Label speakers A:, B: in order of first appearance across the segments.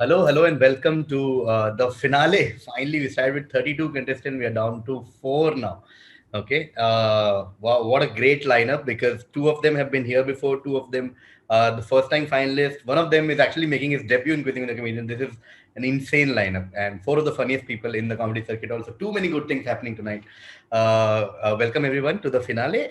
A: Hello, and welcome to the finale. Finally, we started with 32 contestants. We are down to four now. Okay. Wow, what a great lineup because two of them have been here before. Two of them, the first time finalists. One of them is actually making his debut in Quizzing with the Comedian. This is an insane lineup, and four of the funniest people in the comedy circuit. Also, too many good things happening tonight. Welcome everyone to the finale.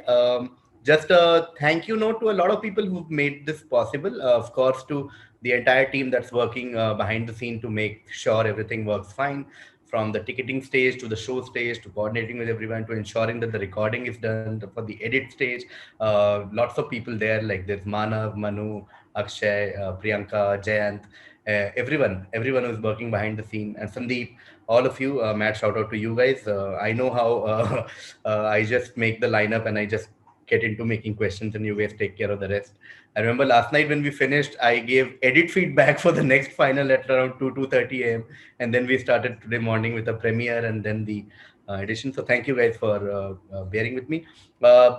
A: Just a thank you note to a lot of people who've made this possible. Of course, to the entire team that's working behind the scene to make sure everything works fine, from the ticketing stage to the show stage to coordinating with everyone to ensuring that the recording is done for the edit stage. Lots of people there, like there's Manav, Manu, Akshay, Priyanka, Jayant, everyone who's working behind the scene, and Sandeep, all of you. Mad shout out to you guys. I know how I just make the lineup and I just get into making questions and you guys take care of the rest. I remember last night when we finished, I gave edit feedback for the next final at around 2:30 a.m. And then we started today morning with a premiere and then the edition. So thank you guys for bearing with me.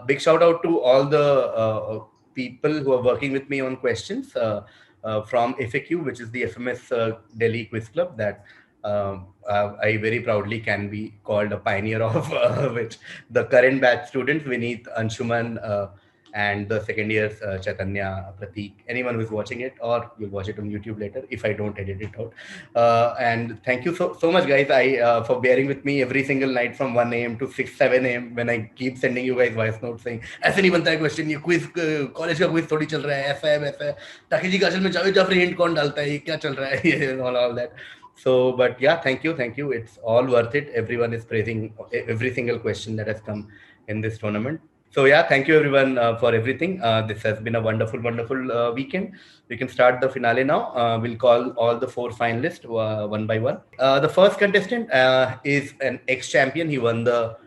A: Big shout out to all the people who are working with me on questions from FAQ, which is the FMS Delhi Quiz Club that I very proudly can be called a pioneer of, which the current batch students, Vineet, Anshuman, and the second years, Chaitanya, Prateek, anyone who's watching it, or you'll watch it on YouTube later if I don't edit it out. And thank you so much, guys, I for bearing with me every single night from 1 a.m. to 6, 7 a.m. when I keep sending you guys voice notes saying, ऐसे नहीं बनता है question, ये quiz college का quiz थोड़ी चल रहा है, ऐसा है वैसा है, ताकि जी का असल में जावेद जाफरी हिंट कौन डालता है, ये क्या चल रहा है, ये all that. So, but yeah, thank you. It's all worth it. Everyone is praising every single question that has come in this tournament. So yeah, thank you everyone for everything. This has been a wonderful weekend. We can start the finale now. We'll call all the four finalists one by one. The first contestant is an ex-champion. He won the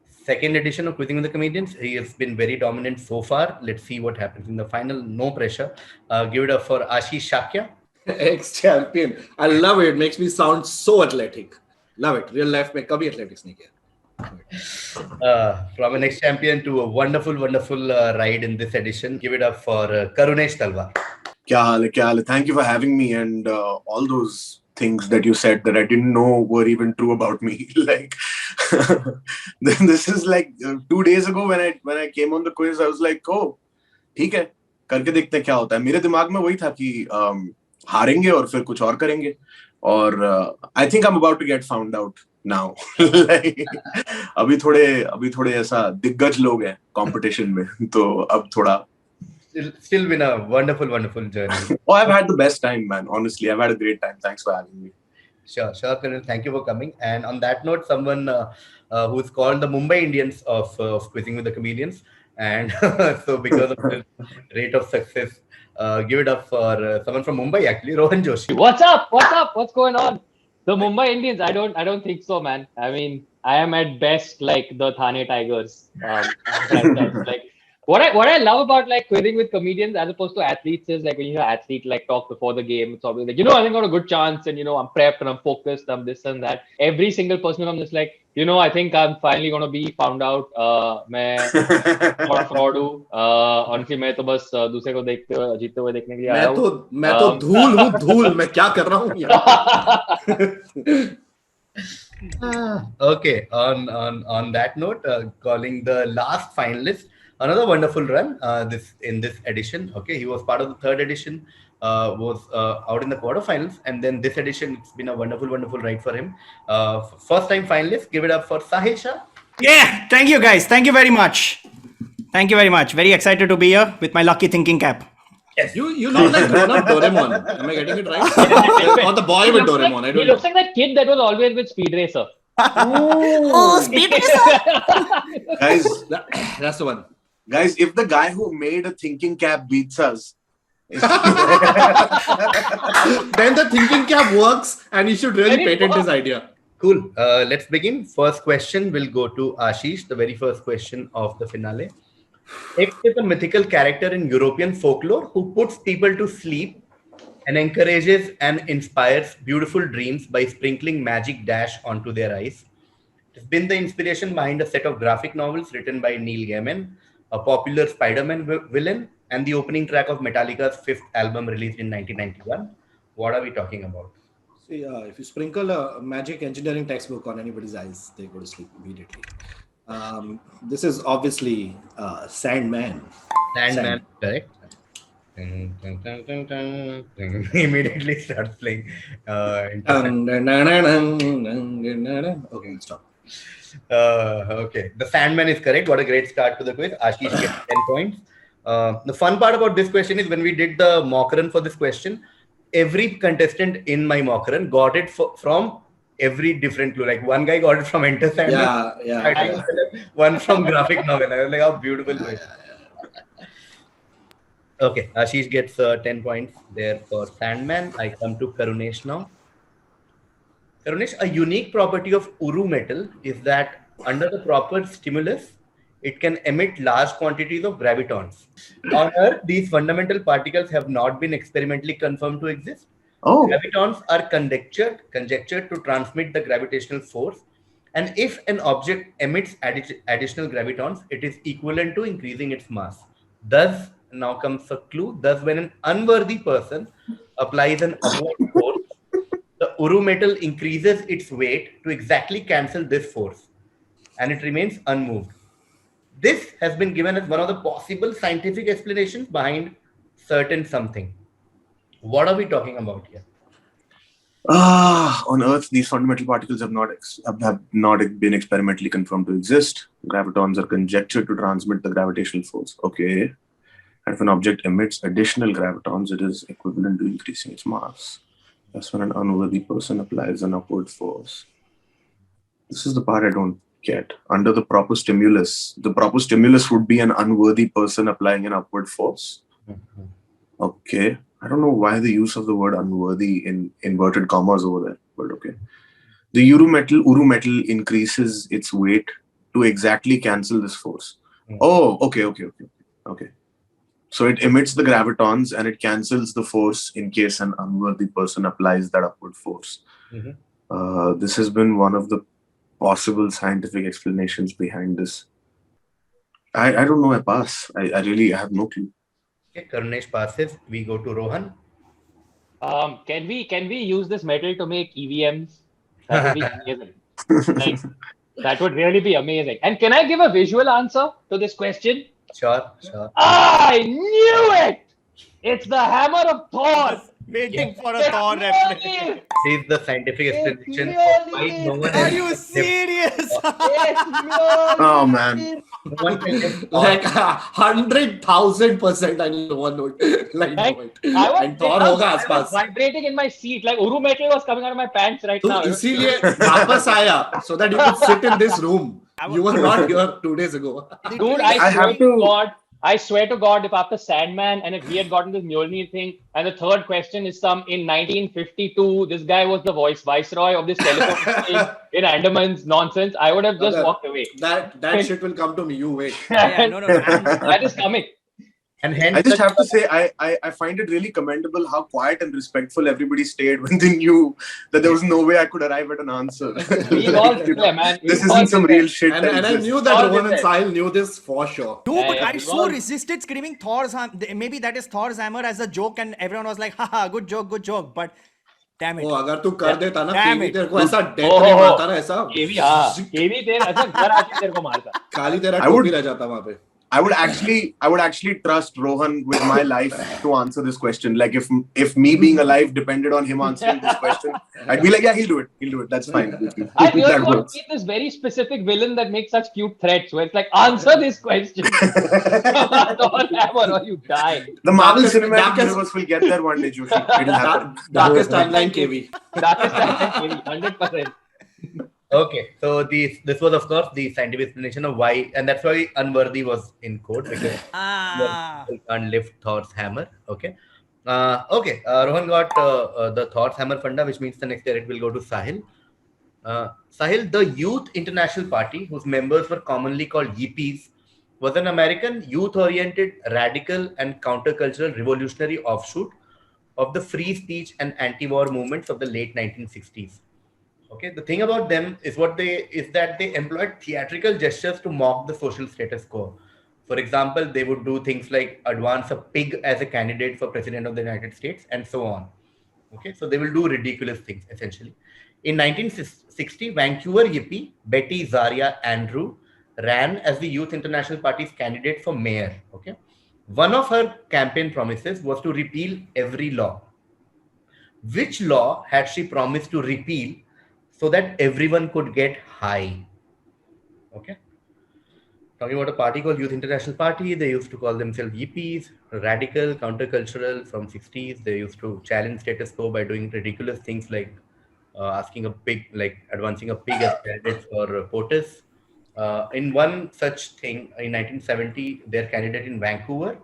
A: second edition of Quizzing with the Comedians. He has been very dominant so far. Let's see what happens in the final. No pressure. Give it up for Ashish Shakya.
B: Ex-champion. I love it. It makes me sound so athletic. Love it. Real life में कभी athletics नहीं किया.
A: From an ex-champion to a wonderful ride in this edition. Give it up for Karunesh Talwar.
C: क्या हाल है? Thank you for having me and all those things that you said that I didn't know were even true about me. Like this is like 2 days ago when I came on the quiz, I was like, oh, ठीक है, करके देखते हैं क्या होता है. मेरे दिमाग में वही था कि हारेंगे और फिर कुछ और करेंगे. और I think I'm about to get found out now. like, अभी थोड़े ऐसा दिग्गज लोग हैं कंपटीशन में, तो अब थोड़ा.
A: Still been a wonderful journey.
C: Oh, I've had the best time, man. Honestly, I've had a great time. Thanks for having me.
A: Sure, Karan. Thank you for coming. And on that note, someone who's called the Mumbai Indians of Quizzing with the Comedians. And so because of the rate of success, give it up for someone from Mumbai, actually, Rohan Joshi.
D: What's up? What's going on? The Mumbai Indians? I don't think so, man. I mean, I am at best like the Thane Tigers. Like what I love about like quizzing with comedians as opposed to athletes is like when you hear athlete like talk before the game, it's always like, I think I got a good chance and I'm prepped and I'm focused, I'm this and that. Every single person comes just like, I think I'm finally gonna be found out. मैं थोड़ा fraud हूँ. Honestly, मैं तो बस दूसरे को जीतते हुए देखने के लिए आया हूँ.
B: मैं तो धूल मैं क्या कर रहा हूँ
A: यार. Okay, on that note, calling the last finalist. Another wonderful run in this edition. Okay, he was part of the third edition, was out in the quarterfinals, and then this edition it's been a wonderful ride for him. First time finalist. Give it up for Sahil Shah.
E: Yeah, thank you guys. Thank you very much. Very excited to be here with my lucky thinking cap.
A: Yes.
B: You look like grown-up Doraemon. Am I getting it right? Or the boy with Doraemon? I don't know.
D: He looks like that kid that was always with Speed Racer.
E: Speed Racer!
C: Guys,
B: That's the one.
C: Guys, if the guy who made a thinking cap beats us,
B: then the thinking cap works and he should really patent his idea.
A: Cool. Let's begin. First question will go to Ashish, the very first question of the finale. X is a mythical character in European folklore who puts people to sleep and encourages and inspires beautiful dreams by sprinkling magic dash onto their eyes. It has been the inspiration behind a set of graphic novels written by Neil Gaiman, a popular Spider-Man villain, and the opening track of Metallica's fifth album released in 1991. What are we talking about?
B: if you sprinkle a magic engineering textbook on anybody's eyes, they go to sleep immediately. This is obviously Sandman.
A: Sandman, correct? Immediately starts playing.
B: Okay, stop.
A: Okay, the Sandman is correct. What a great start to the quiz. Ashish gets 10 points. The fun part about this question is when we did the mock run for this question, every contestant in my mock run got it from every different clue. Like one guy got it from Enter Sandman,
B: Yeah.
A: one from graphic novel. I was like, how beautiful question. Okay, Ashish gets 10 points there for Sandman. I come to Karunesh now. Karunesh, a unique property of Uru metal is that under the proper stimulus, it can emit large quantities of gravitons. On Earth, these fundamental particles have not been experimentally confirmed to exist.
C: Oh,
A: Gravitons are conjectured to transmit the gravitational force, and if an object emits additional gravitons, it is equivalent to increasing its mass. Thus, now comes a clue. Thus, when an unworthy person applies an upward force, the Uru metal increases its weight to exactly cancel this force, and it remains unmoved. This has been given as one of the possible scientific explanations behind certain something. What are we talking about here?
C: on Earth, these fundamental particles have not been experimentally confirmed to exist. Gravitons are conjectured to transmit the gravitational force. Okay. And if an object emits additional gravitons, it is equivalent to increasing its mass. That's when an unworthy person applies an upward force. This is the part I don't get. Under the proper stimulus would be an unworthy person applying an upward force. Okay. I don't know why the use of the word unworthy in inverted commas over there, but okay. The Uru metal increases its weight to exactly cancel this force. Oh, okay. So it emits the gravitons and it cancels the force in case an unworthy person applies that upward force. This has been one of the possible scientific explanations behind this. I don't know. I pass. I really have no clue.
A: Okay, Karunesh passes. We go to Rohan.
D: Can we use this metal to make EVMs? That would be amazing. Like, that would really be amazing. And can I give a visual answer to this question?
A: Sure.
D: I knew it! It's the hammer of Thor!
E: Waiting for a Thor reference.
A: This is the scientific explanation of why no one
E: Are
A: else
E: you
A: has-
E: serious?
C: Oh man.
A: no one can get Thor.
B: Like 100,000% I know one would like know it. And Thor hoga
D: I was
B: आसपास.
D: vibrating in my seat, like Uru metal was coming out of my pants right
B: तो
D: now.
B: इसीलिए वापस आया so that you could sit in this room. You were not here 2 days ago.
D: Dude,
C: I have to-
D: I swear to God, if after Sandman and if we had gotten this Mjolnir thing, and the third question is in 1952, this guy was the viceroy of this telephone thing in Andaman's nonsense, I would have just
B: Okay.
D: walked away.
B: That shit will come to me. You wait.
E: Yeah, no.
D: That is coming.
A: And hence,
C: I just have to say, I find it really commendable how quiet and respectful everybody stayed when they knew that there was no way I could arrive at an answer.
D: We all there, man. We
C: This
D: all
C: isn't some
D: there.
C: real shit.
B: And
C: that
B: I
C: exists.
B: knew that
D: All
B: Rohan and
D: this.
B: Sahil knew this for sure.
E: Dude, but
D: Yeah,
E: I
D: yeah,
E: so
D: because-
E: resisted screaming Thor's hammer. Maybe that is Thor's hammer as a joke, and everyone was like, haha, good joke. But damn it.
B: ओ अगर तू कर देता ना
E: Damn
B: KV
E: it.
B: तेरे को ऐसा death
D: ओहो।
B: नहीं मारता ना ऐसा
D: केवी हाँ केवी तेरे ऐसा घर आके तेरे को मारता
B: खाली तेरा
C: I would-
B: टोपी रह जाता वहां पे
C: I would actually trust Rohan with my life to answer this question. Like if me being alive depended on him answering this question, I'd be like, yeah, he'll do it. That's fine.
D: I really
C: That
D: want to
C: works.
D: meet this very specific villain that makes such cute threats where it's like, answer this question. Thor hammer or you die.
C: The Marvel
B: Darkest-
C: Cinematic
B: darkest-
C: Universe will get there one day, Joshi. It'll happen.
B: darkest timeline KV
D: Darkest time Kevi, 100%.
A: okay, so this was of course the scientific explanation of why, and that's why unworthy was in quote because
E: Ah.
A: you can't lift Thor's hammer. Okay. Rohan got the Thor's hammer funda, which means the next year it will go to Sahil. Sahil, the Youth International Party, whose members were commonly called Yippies, was an American youth-oriented, radical, and countercultural revolutionary offshoot of the free speech and anti-war movements of the late 1960s. Okay, the thing about them is that they employed theatrical gestures to mock the social status quo. For example, they would do things like advance a pig as a candidate for president of the United States and so on. Okay, so they will do ridiculous things essentially. In 1960, Vancouver Yippie Betty Zaria Andrew ran as the Youth International Party's candidate for mayor. Okay, one of her campaign promises was to repeal every law. Which law had she promised to repeal so that everyone could get high? Okay. Talking about a party called Youth International Party, they used to call themselves Yippies, radical, countercultural from 60s. They used to challenge status quo by doing ridiculous things like asking a pig, like advancing a pig as candidate for POTUS. In one such thing, in 1970, their candidate in Vancouver,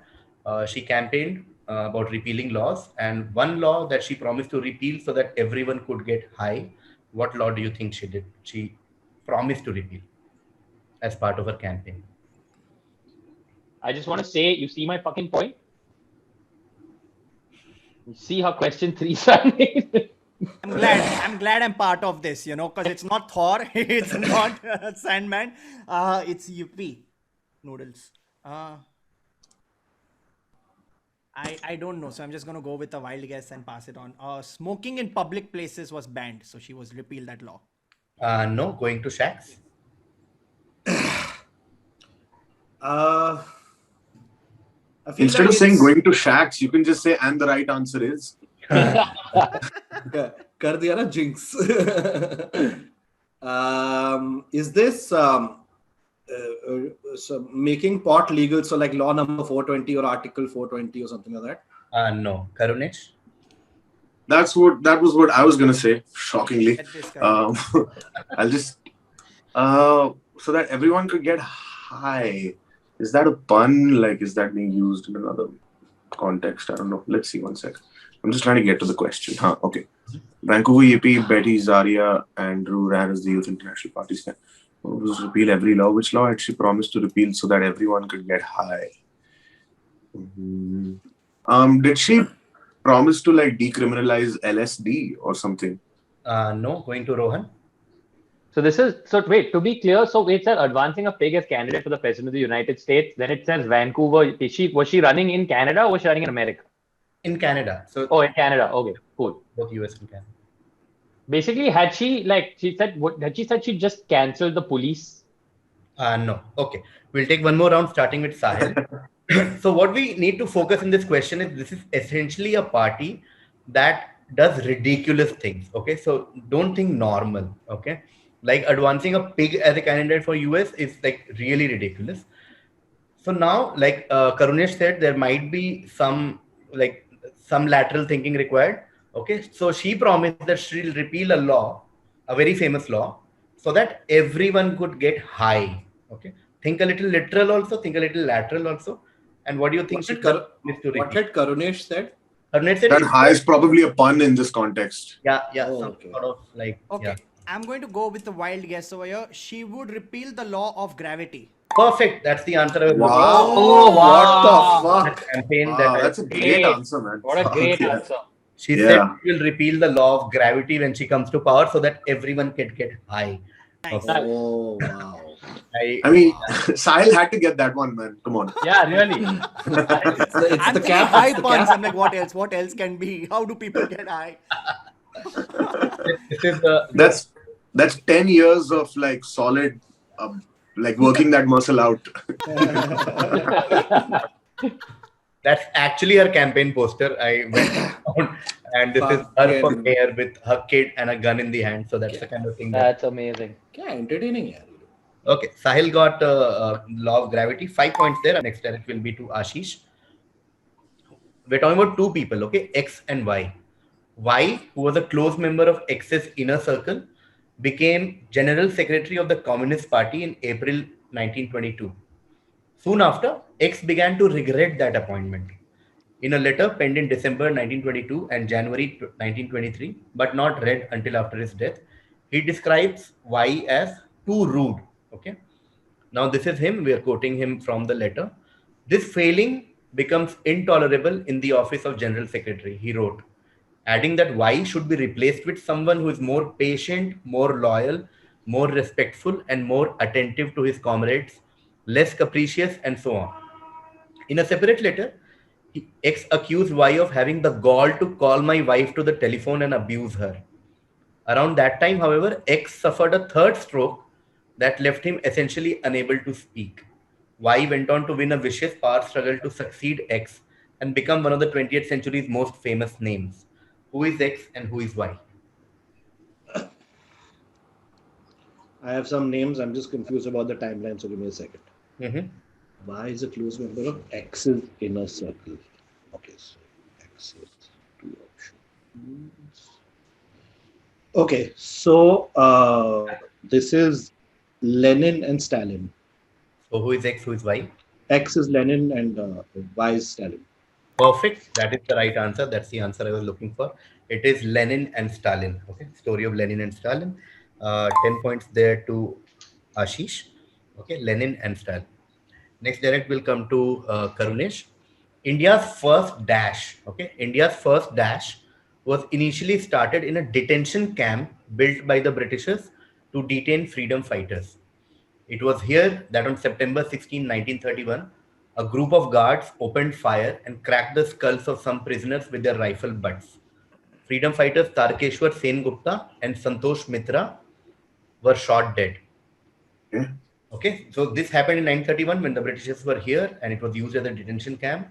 A: she campaigned about repealing laws. And one law that she promised to repeal so that everyone could get high. What law do you think she did? She promised to repeal as part of her campaign.
D: I just want to say, you see my fucking point? You see how question 3 is running?
E: I'm glad I'm part of this, you know, because it's not Thor, it's not Sandman, it's Yuppie noodles. I don't know, so I'm just gonna go with a wild guess and pass it on. Smoking in public places was banned, so she was repealed that law.
A: No, going to shacks.
B: I feel
C: Instead
B: like
C: of saying
B: it's-
C: going to shacks, you can just say, and the right answer is.
B: कर दिया ना jinx. Is this so making pot legal? So like law number 420 or article 420 or something like that?
A: No, Karunich.
C: That was what I was gonna say. Shockingly,
E: Get this guy.
C: I'll just so that everyone could get high. Is that a pun? Like, is that being used in another context? I don't know. Let's see. 1 sec. I'm just trying to get to the question. Okay. Vancouver Yippie Betty Zaria Andrew ran as the Youth International Party's candidate. Was repeal every law. Which law had she promised to repeal so that everyone could get high? Did she promise to like decriminalize LSD or something?
A: No, going to Rohan.
D: So wait, to be clear, so it says advancing a pig as candidate for the president of the United States. Then it says Vancouver. Was she running in Canada or was she running in America?
A: In Canada. So
D: In Canada. Okay, cool.
A: both US and Canada.
D: Basically, had she said she just cancelled the police?
A: No. Okay. We'll take one more round starting with Sahil. So what we need to focus in this question is this is essentially a party that does ridiculous things. Okay. So don't think normal. Okay. Like advancing a pig as a candidate for US is like really ridiculous. So now, like Karunesh said, there might be some lateral thinking required. Okay, so she promised that she'll repeal a law, a very famous law, so that everyone could get high. Okay, think a little literal also, think a little lateral also. And what do you think she promised to
B: What
A: repeal?
B: had Karunesh said?
A: Karunesh said,
C: That high is probably a pun in this context.
A: yeah,
B: Oh,
A: some
B: okay.
A: sort of like,
E: Okay,
A: yeah.
E: I'm going to go with the wild guess over here. She would repeal the law of gravity.
A: Perfect. That's the answer. I was looking
C: Wow.
D: Oh, wow.
B: What
A: for.
B: the fuck?
A: Campaign
C: Wow,
A: that
C: that's a
A: I-
C: great
D: Great.
C: answer, man.
D: What a great
C: Yeah.
D: answer.
A: she
C: Yeah.
A: said she will repeal the law of gravity when she comes to power so that everyone can get high.
E: Nice.
A: Okay.
B: Oh wow.
C: I mean, Sahil had to get that one, man. Come on.
D: Yeah, really.
B: It's
E: I'm
B: the
E: thinking
B: cap.
E: high
B: It's the
E: puns.
B: cap.
E: I'm like, what else? What else can be? How do people get high?
A: This is the
C: That's 10 years of like solid, like working that muscle out.
A: That's actually her campaign poster. I went down and this is her for
B: Fucking-
A: mayor with her kid and a gun in the hand. So that's the kind of thing.
D: That's amazing.
B: Yeah, entertaining. Yeah.
A: Okay, Sahil got law of gravity. 5 points there. Next direct will be to Ashish. We're talking about two people, okay? X and Y. Y, who was a close member of X's inner circle, became General Secretary of the Communist Party in April 1922. Soon after, X began to regret that appointment. In a letter penned in December 1922 and January 1923, but not read until after his death, he describes Y as too rude. Okay. Now, this is him. We are quoting him from the letter. This failing becomes intolerable in the office of General Secretary, he wrote, adding that Y should be replaced with someone who is more patient, more loyal, more respectful, and more attentive to his comrades, less capricious, and so on. In a separate letter, X accused Y of having the gall to call my wife to the telephone and abuse her. Around that time, however, X suffered a third stroke that left him essentially unable to speak. Y went on to win a vicious power struggle to succeed X and become one of the 20th century's most famous names. Who is X and who is Y?
B: I have some names. I'm just confused about the timeline, so give me a second.
A: Mhm.
B: Y is a close member of X's inner circle. Okay, so X is two options. Okay, so this is Lenin and Stalin.
A: So who is X, who is Y?
B: X is Lenin and Y is Stalin.
A: Perfect. That is the right answer. That's the answer I was looking for. It is Lenin and Stalin. Okay. Story of Lenin and Stalin. 10 points there to Ashish. Okay. Lenin and Stalin. Next direct will come to Karunesh. India's first dash. Okay. India's first dash was initially started in a detention camp built by the Britishers to detain freedom fighters. It was here that on September 16, 1931, a group of guards opened fire and cracked the skulls of some prisoners with their rifle butts. Freedom fighters Tarkeshwar Sengupta and Santosh Mitra were shot dead.
C: Okay.
A: Okay, so this happened in 1931 when the Britishers were here and it was used as a detention camp.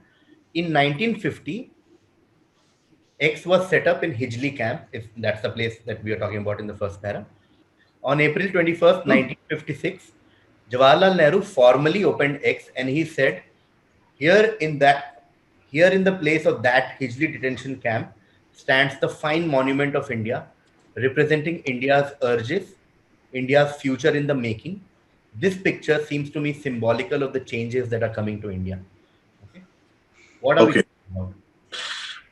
A: In 1950, X was set up in Hijli camp, if that's the place that we are talking about in the first para. On April 21st, 1956, Jawaharlal Nehru formally opened X and he said, here in the place of that Hijli detention camp stands the fine monument of India, representing India's urges, India's future in the making. This picture seems to me symbolical of the changes that are coming to India. Okay. What are we
C: Okay.
A: talking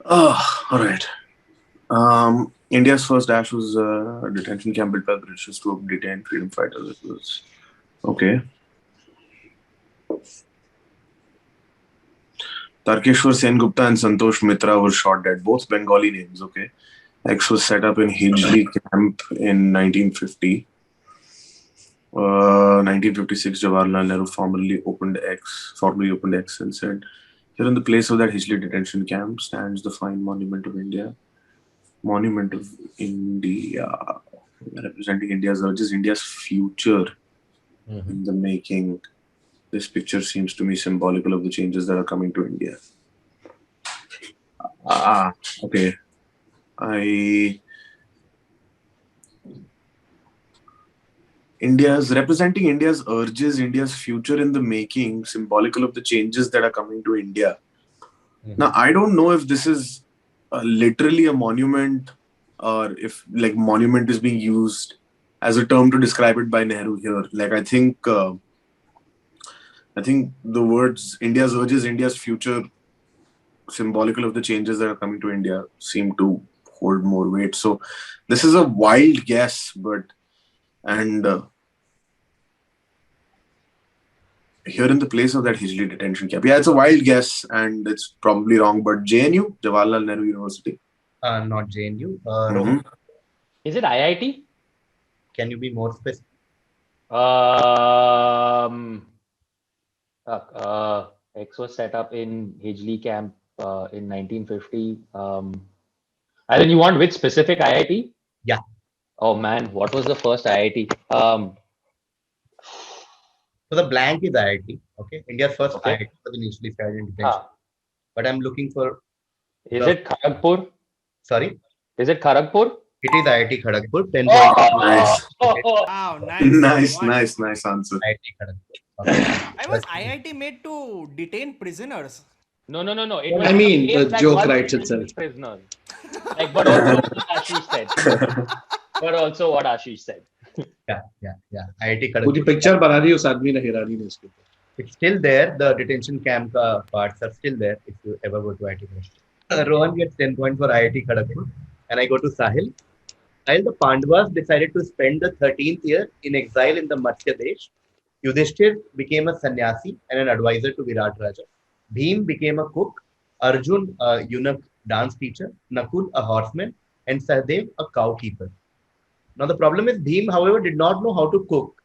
A: about?
C: All right. India's first dash was a detention camp built by the British to detain freedom fighters. It was okay. Tarkeshwar Sengupta and Santosh Mitra were shot dead. Both Bengali names. Okay. X was set up in Hijli camp in 1950. 1956, Jawaharlal Nehru formally opened X and said, here in the place of that Hijli detention camp stands the fine monument of India. Monument of India, representing India's urges, India's future in the making. This picture seems to me symbolical of the changes that are coming to India. Okay. Representing India's urges, India's future in the making, symbolical of the changes that are coming to India. Now, I don't know if this is literally a monument or if like monument is being used as a term to describe it by Nehru here. Like, I think the words India's urges, India's future, symbolical of the changes that are coming to India, seem to hold more weight. So this is a wild guess, here in the place of that Hijli detention camp. Yeah, it's a wild guess and it's probably wrong, but JNU, Jawaharlal Nehru University.
A: Not JNU.
C: Mhm.
D: Is it IIT?
A: Can you be more specific?
D: X was set up in Hijli camp in 1950. And then you want which specific IIT?
A: Yeah.
D: Oh man, what was the first IIT?
A: So the blank is IIT. Okay. India's first
D: Okay.
A: IIT was initially started in detention. But I'm looking for.
D: Is it Kharagpur?
A: Sorry.
D: Is it Kharagpur?
A: It is IIT Kharagpur. 10
D: Oh!
A: points.
C: Nice.
E: Wow, nice.
C: Nice answer.
A: IIT Kharagpur. Okay.
E: I was IIT made to detain prisoners.
D: No. It
B: I mean,
D: it's
B: the
D: like
B: joke
D: one
B: writes
D: prisoner.
B: itself.
D: Like, but also what Ashish said.
A: Yeah. IIT
B: पूरी
A: Kharagpur.
B: Picture बना दी उस आदमी ने हिरानी ने इसके ऊपर.
A: It's still there. The detention camp parts are still there if you ever go to IIT Kharagpur. Rohan gets 10 points for IIT Kharagpur. And I go to Sahil. While the Pandavas decided to spend the 13th year in exile in the Matsya Desh, Yudhishthir became a sannyasi and an advisor to Virat Raja. Bhim became a cook, Arjun a eunuch dance teacher, Nakul a horseman, and Sahadev a cow keeper. Now the problem is Bhim, however, did not know how to cook.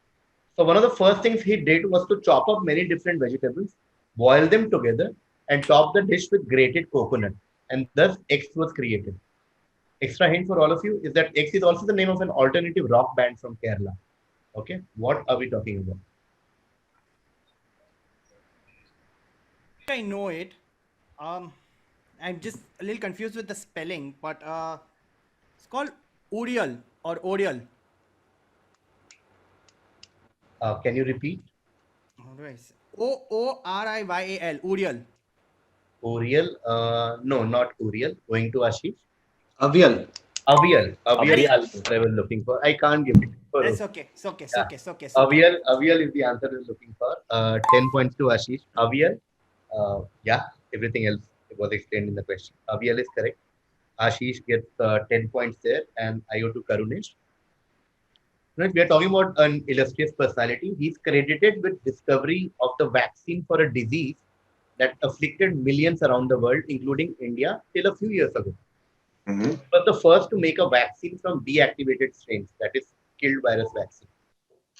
A: So one of the first things he did was to chop up many different vegetables, boil them together, and top the dish with grated coconut. And thus X was created. Extra hint for all of you is that X is also the name of an alternative rock band from Kerala. Okay, what are we talking about?
E: I know it. I'm just a little confused with the spelling, but it's called Uriel or Oriel.
A: Can you repeat?
E: How do I say? Orial. Uriel.
A: Uriel? No, not Uriel. Going to Ashish.
B: Avial.
A: Avial. Avial
E: Avial.
A: is what I was looking for. I can't give it.
E: It's okay. It's okay. It's okay. It's okay. It's okay.
A: Avial is the answer I was looking for. 10 points to Ashish. Avial. Yeah, everything else was explained in the question. Avial is correct. Ashish gets 10 points there, and I go to Karunesh. Right, we are talking about an illustrious personality. He's credited with discovery of the vaccine for a disease that afflicted millions around the world, including India, till a few years ago.
C: Mhm.
A: But the first to make a vaccine from deactivated strains, that is killed virus vaccine.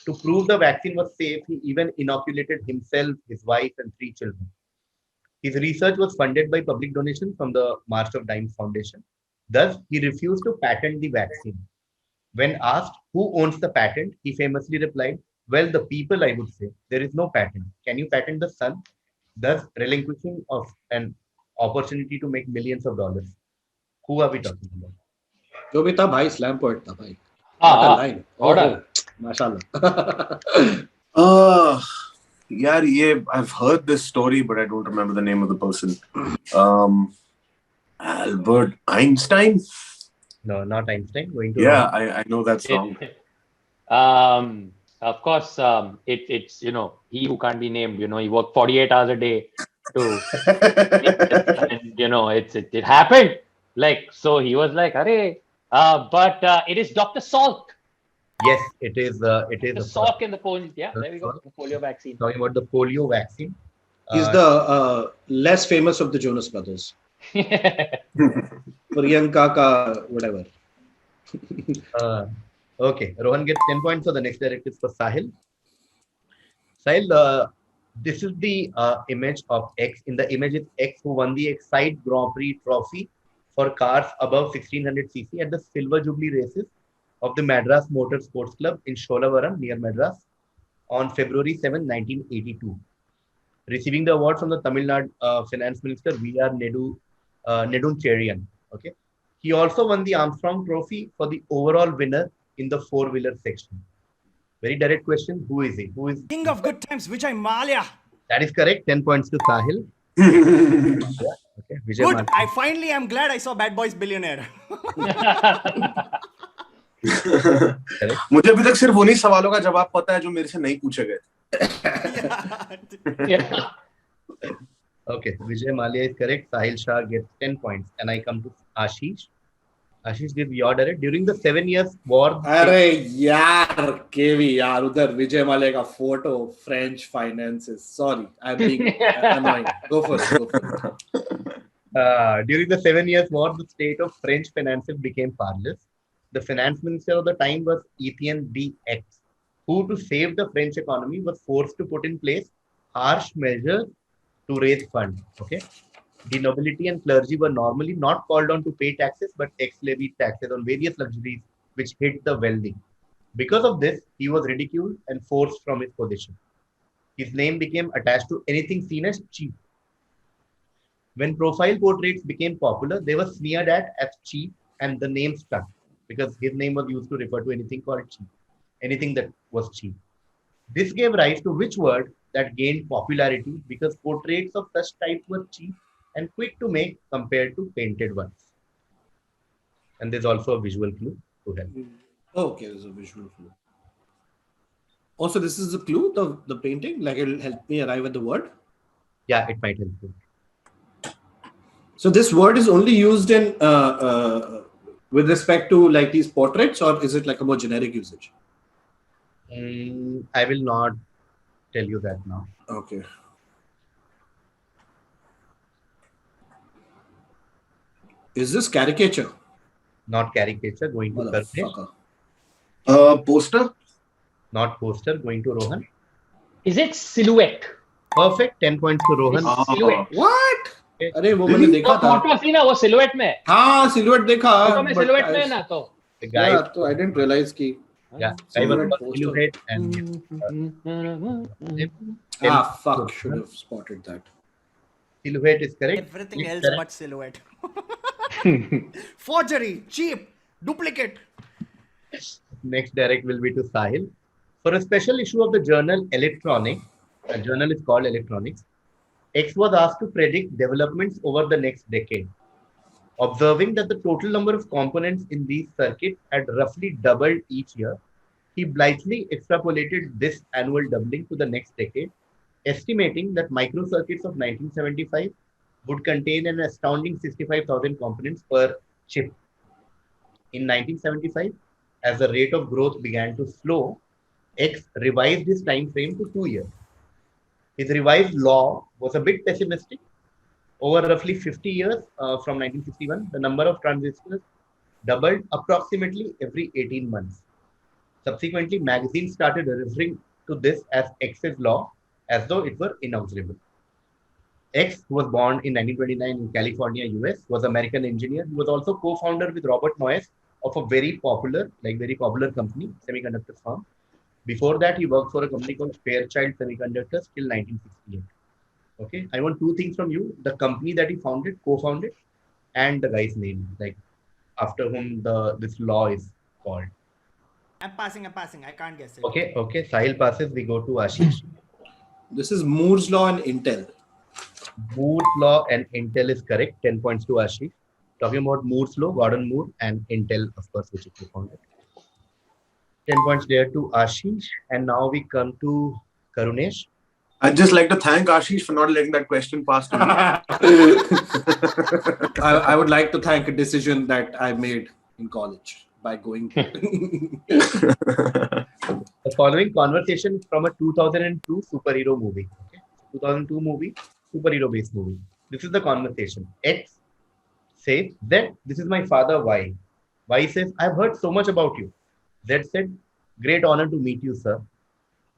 A: To prove the vaccine was safe, he even inoculated himself, his wife, and 3 children. His research was funded by public donation from the March of Dimes Foundation. Thus, he refused to patent the vaccine. When asked who owns the patent, he famously replied, "Well, the people, I would say. There is no patent. Can you patent the sun?" Thus, relinquishing of an opportunity to make millions of dollars. Who are we talking about?
B: जो भी था भाई slam poet था भाई.
D: हाँ,
B: What a
D: हाँ,
B: line.
D: what
B: Oh,
D: a-
B: mashallah.
C: Yeah, I've heard this story, but I don't remember the name of the person. Albert Einstein?
A: No, not Einstein. Going to
C: Yeah,
A: Rohan.
C: I know that song.
D: Of course, it's he who can't be named. He worked 48 hours a day to, and it happened. Like so, he was like, "Arey," but it is Dr. Salk.
A: Yes, it is. It is.
D: The
A: of course,
D: Salk and the polio. Yeah, there we go. The polio vaccine.
A: talking about the polio vaccine.
B: He's the less famous of the Jonas Brothers. Priyanka ka whatever.
A: Okay, Rohan gets 10 points. So the next direct is for Sahil. Sahil, this is the image of X. In the image, it's X who won the Excite Grand Prix trophy for cars above 1600cc at the Silver Jubilee races of the Madras Motor Sports Club in Sholavaram near Madras on February 7, 1982. Receiving the award from the Tamil Nadu Finance Minister V.R. Neduncherian. Okay. He also won the Armstrong Trophy for the overall winner in the four-wheeler section. Very direct question. Who is he? Who is
E: King of good times, Vijay Malia.
A: That is correct. 10 points to Sahil. Okay. Vijay
E: Good.
A: Malia.
E: I finally am glad I saw Bad Boys Billionaire.
C: मुझे अभी तक सिर्फ उन्हीं सवालों का जवाब पता है जो मेरे से नहीं पूछे गए.
D: Yeah.
A: Okay. Vijay Malia is correct. Sahil Shah gets 10 points. And I come to Ashish. Ashish, give your direct. During the 7 years war.
B: अरे यार केवी यार उधर विजय माल्या का photo French finances. Sorry, I'm being annoying. Go for it.
A: During the 7 years war, the state of French finances became powerless. The finance minister of the time was Etienne d'X, who, to save the French economy, was forced to put in place harsh measures to raise funds. Okay, the nobility and clergy were normally not called on to pay taxes, but X levied taxes on various luxuries which hit the wealthy. Because of this, he was ridiculed and forced from his position. His name became attached to anything seen as cheap. When profile portraits became popular, they were sneered at as cheap, and the name stuck because his name was used to refer to anything called cheap, anything that was cheap. This gave rise to which word that gained popularity because portraits of such type were cheap and quick to make compared to painted ones. And there's also a visual clue to help.
B: Okay, there's a visual clue. Also, this is the clue, the painting. Like it'll help me arrive at the word.
A: Yeah, it might help you.
B: So this word is only used in with respect to like these portraits, or is it like a more generic usage?
A: I will not tell you that now.
B: Okay. Is this caricature?
A: Not caricature, going to Karnesh.
B: Motherfucker.
C: Poster?
A: Not poster, going to Rohan.
D: Is it silhouette?
A: Perfect. 10 points to Rohan.
D: Silhouette.
B: What?
A: Okay.
B: अरे वो मैंने देखा था.
D: Photo थी ना वो silhouette में.
B: हाँ सिलुएट देखा.
D: फोटो में
B: but
D: सिलुएट
B: I-
D: में है ना तो.
A: The guy,
B: Yeah, तो I didn't realize कि.
A: yeah, guy was
B: Silhouette
A: called
B: poster.
A: Silhouette and
B: Ah fuck, should have spotted that.
A: Silhouette is correct.
E: Everything
A: It's
E: else
A: correct.
E: but silhouette. Forgery, cheap, duplicate.
A: Next direct will be to Sahil. For a special issue of the journal Electronics, a journal is called Electronics, X was asked to predict developments over the next decade. Observing that the total number of components in these circuits had roughly doubled each year, he blithely extrapolated this annual doubling to the next decade, estimating that microcircuits of 1975 would contain an astounding 65,000 components per chip. In 1975, as the rate of growth began to slow, X revised his time frame to 2 years. His revised law was a bit pessimistic. Over roughly 50 years from 1961, the number of transistors doubled approximately every 18 months. Subsequently, magazines started referring to this as X's law as though it were inexorable. X, who was born in 1929 in California, US, was an American engineer. He was also co-founder with Robert Noyce of a very popular company, semiconductor firm. Before that, he worked for a company called Fairchild Semiconductors till 1968. Okay, I want two things from you: the company that he co-founded, and the guy's name, like after whom this law is called.
E: I'm passing. I can't guess it.
A: Okay. Sahil passes. We go to Ashish.
B: This is Moore's law and Intel.
A: Moore's law and Intel is correct. 10 points to Ashish. Talking about Moore's law, Gordon Moore, and Intel, of course, which is co-founded. 10 points there to Ashish. And now we come to Karunesh.
C: I'd just like to thank Ashish for not letting that question pass to me.
B: I would like to thank a decision that I made in college by going.
A: The following conversation is from a 2002 superhero movie. Okay? 2002 movie, superhero-based movie. This is the conversation. X says, Z, this is my father, Y. Y says, I've heard so much about you. Z said, great honor to meet you, sir.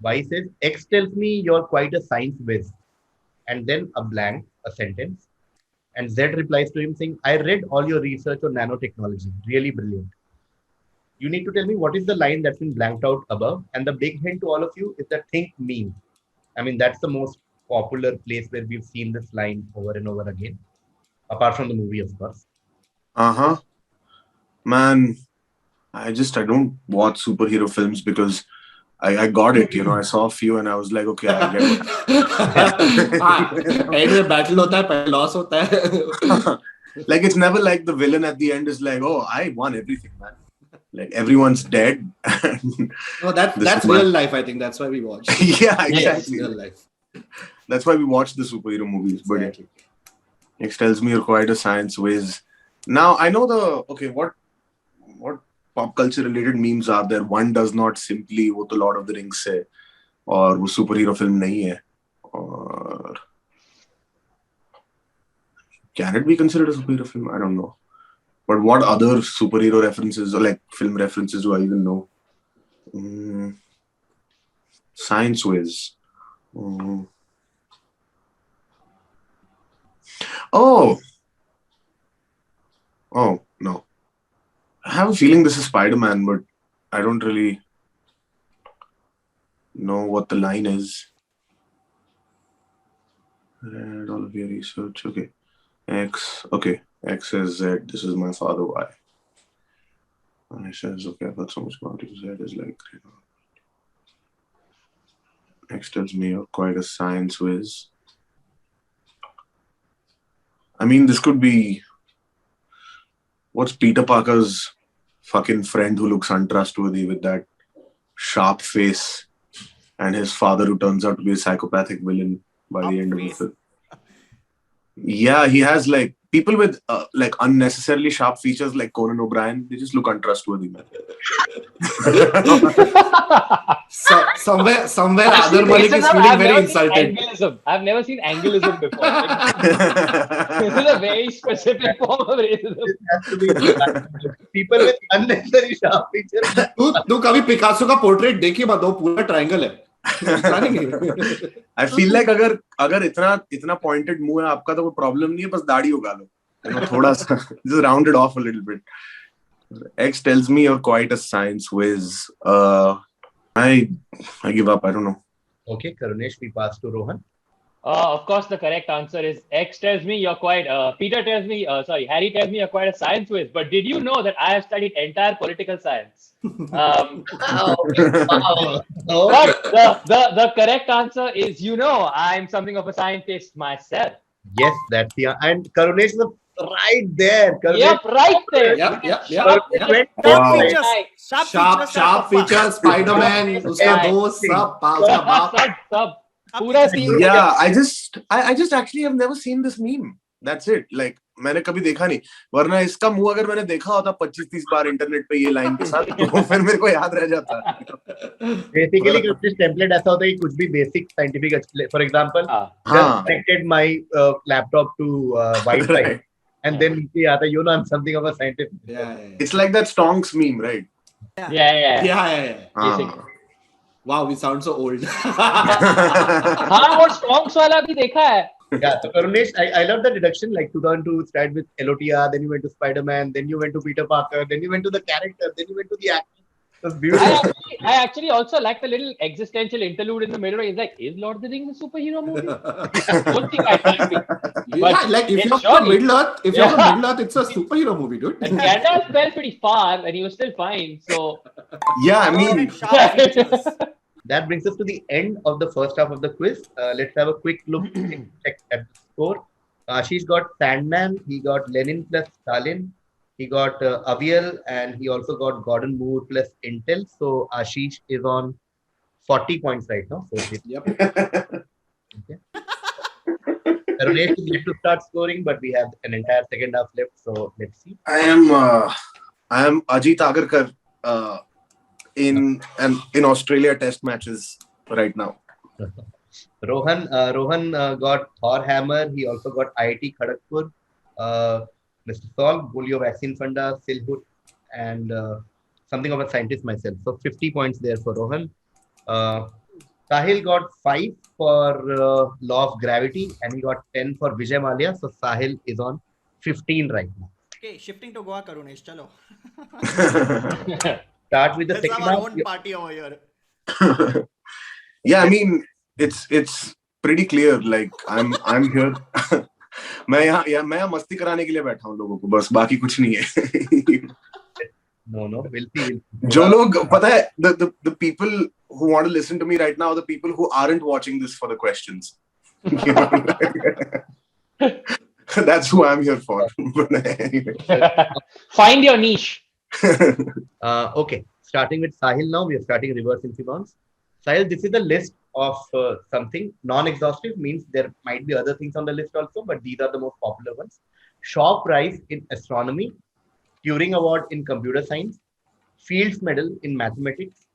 A: Y says, X tells me you're quite a science whiz. And then a blank, a sentence. And Z replies to him saying, I read all your research on nanotechnology. Really brilliant. You need to tell me what is the line that's been blanked out above. And the big hint to all of you is the think meme. I mean, that's the most popular place where we've seen this line over and over again. Apart from the movie, of course.
C: Man, I don't watch superhero films because I got it, I saw a few and I was like, okay, I get it.
B: Anyway, battle hota hai, pehle loss hota hai.
C: Like, it's never like the villain at the end is like, oh, I won everything, man. Like, everyone's dead.
B: No, that's real life, I think. That's why we watch.
C: Yeah,
B: That's
C: exactly.
B: real life.
C: That's why we watch the superhero movies. But
B: Exactly.
C: it tells me you're quite a science whiz. Now, I know what pop culture related memes are there. One does not simply वो तो Lord of the Rings है और वो superhero film नहीं है. Or can it be considered a superhero film? I don't know. But what other superhero references or like film references do I even know? Science whiz. Oh, no. I have a feeling this is Spider-Man, but I don't really know what the line is. Read all of your research. Okay. X. Okay. X says Z. This is my father. Y. I says, okay, I've got so much about you. Z is like, X tells me you're quite a science whiz. I mean, this could be... What's Peter Parker's fucking friend who looks untrustworthy with that sharp face and his father who turns out to be a psychopathic villain by the end of the film? Yeah, he has like people with like unnecessarily sharp features like Conan O'Brien. They just look untrustworthy, man.
B: Somewhere Adar Malik is feeling very insulted.
D: I've never seen angulism before. This is a very specific form of racism.
A: It has to be people with unnecessary sharp features.
B: तू कभी Picasso का portrait देखिए मत, वो पूरा triangle है. planning it.
C: I feel like अगर इतना pointed मुंह है आपका तो कोई problem नहीं है, बस दाढ़ी उगा लो. थोड़ा सा just round it off a little bit. X tells me you're quite a science whiz. I give up. I don't know.
A: Okay, Karunesh, we pass to Rohan.
D: Of course, the correct answer is X tells me you're quite. Harry tells me you're quite a science whiz. But did you know that I have studied entire political science?
A: Wow.
D: But the correct answer is, I'm something of a scientist myself.
A: Yes, that's the and Karunesh was right there. Karunesh,
D: Yep, right there.
B: Yep.
A: Karunesh went
C: Wow.
E: features,
B: Sharp
E: sharp
B: features, Spider-Man, उसका दोस्त सब उसका बाप.
D: सब पूरा scene.
C: Yeah, I just actually have never seen this meme. That's it. Like मैंने कभी देखा नहीं. वरना इसका मुंह अगर मैंने देखा होता 25-30 बार इंटरनेट पे ये लाइन के साथ तो फिर मेरे को याद रह जाता.
A: basically Karunesh template ऐसा होता है कि कुछ भी basic scientific, for example, just
C: हाँ.
A: connected my laptop to Wi-Fi,
C: Right.
A: and then नीचे आता है, I'm something of a scientist.
B: Yeah.
C: It's like that Stonks meme, right?
D: Yeah.
C: हाँ.
B: Wow, we sound so old.
D: हाँ, वो Stonks वाला भी देखा है.
A: Yeah, so Karunesh, I love the deduction. Like 2002 started with LOTR, then you went to Spider-Man, then you went to Peter Parker, then you went to the character, then you went to the actor. It was beautiful.
D: I actually also like the little existential interlude in the middle. It's like, is Lord of the Rings a superhero movie? Don't think I can be.
B: Yeah, like if you're from Middle Earth, it's a superhero movie, dude.
D: And Gandalf fell pretty far, and he was still fine. So
C: Yeah, I mean,
E: sharp features.
A: That brings us to the end of the first half of the quiz. Let's have a quick look check at the score. Ashish got Sandman, he got Lenin plus Stalin, he got Aviel, and he also got Gordon Moore plus Intel. So Ashish is on 40 points right now. So
B: Yep.
A: okay. Karunesh is yet to start scoring, but we have an entire second half left. So let's see.
C: I am Ajit Agarkar in Australia Test matches right now.
A: Rohan got Thor Hammer. He also got IIT Kharagpur. Mr. Saul, Bolio Vaccine Funda, Silhut, and something of a scientist myself. So 50 points there for Rohan. Sahil got 5 for Law of Gravity, and he got 10 for Vijay Mallya. So Sahil is on 15 right now.
E: Okay, shifting to Goa, Karunesh. Chalo.
A: Start with the
E: Let's
A: second
E: have our
A: half.
E: own party over here.
C: Yeah, I mean it's pretty clear. Like I'm here. मैं यहाँ मस्ती कराने के लिए बैठा हूँ लोगों को, बस बाकी कुछ नहीं है.
A: No, we'll see.
C: जो लोग पता है, the people who want to listen to me right now are the people who aren't watching this for the questions. That's who I'm here for. But anyway.
D: find your niche.
A: Okay, starting with Sahil now. We are starting reverse incidents. Sahil, this is a list of something. Non-exhaustive means there might be other things on the list also, but these are the most popular ones. Shaw Prize in Astronomy, Turing Award in Computer Science, Fields Medal in Mathematics,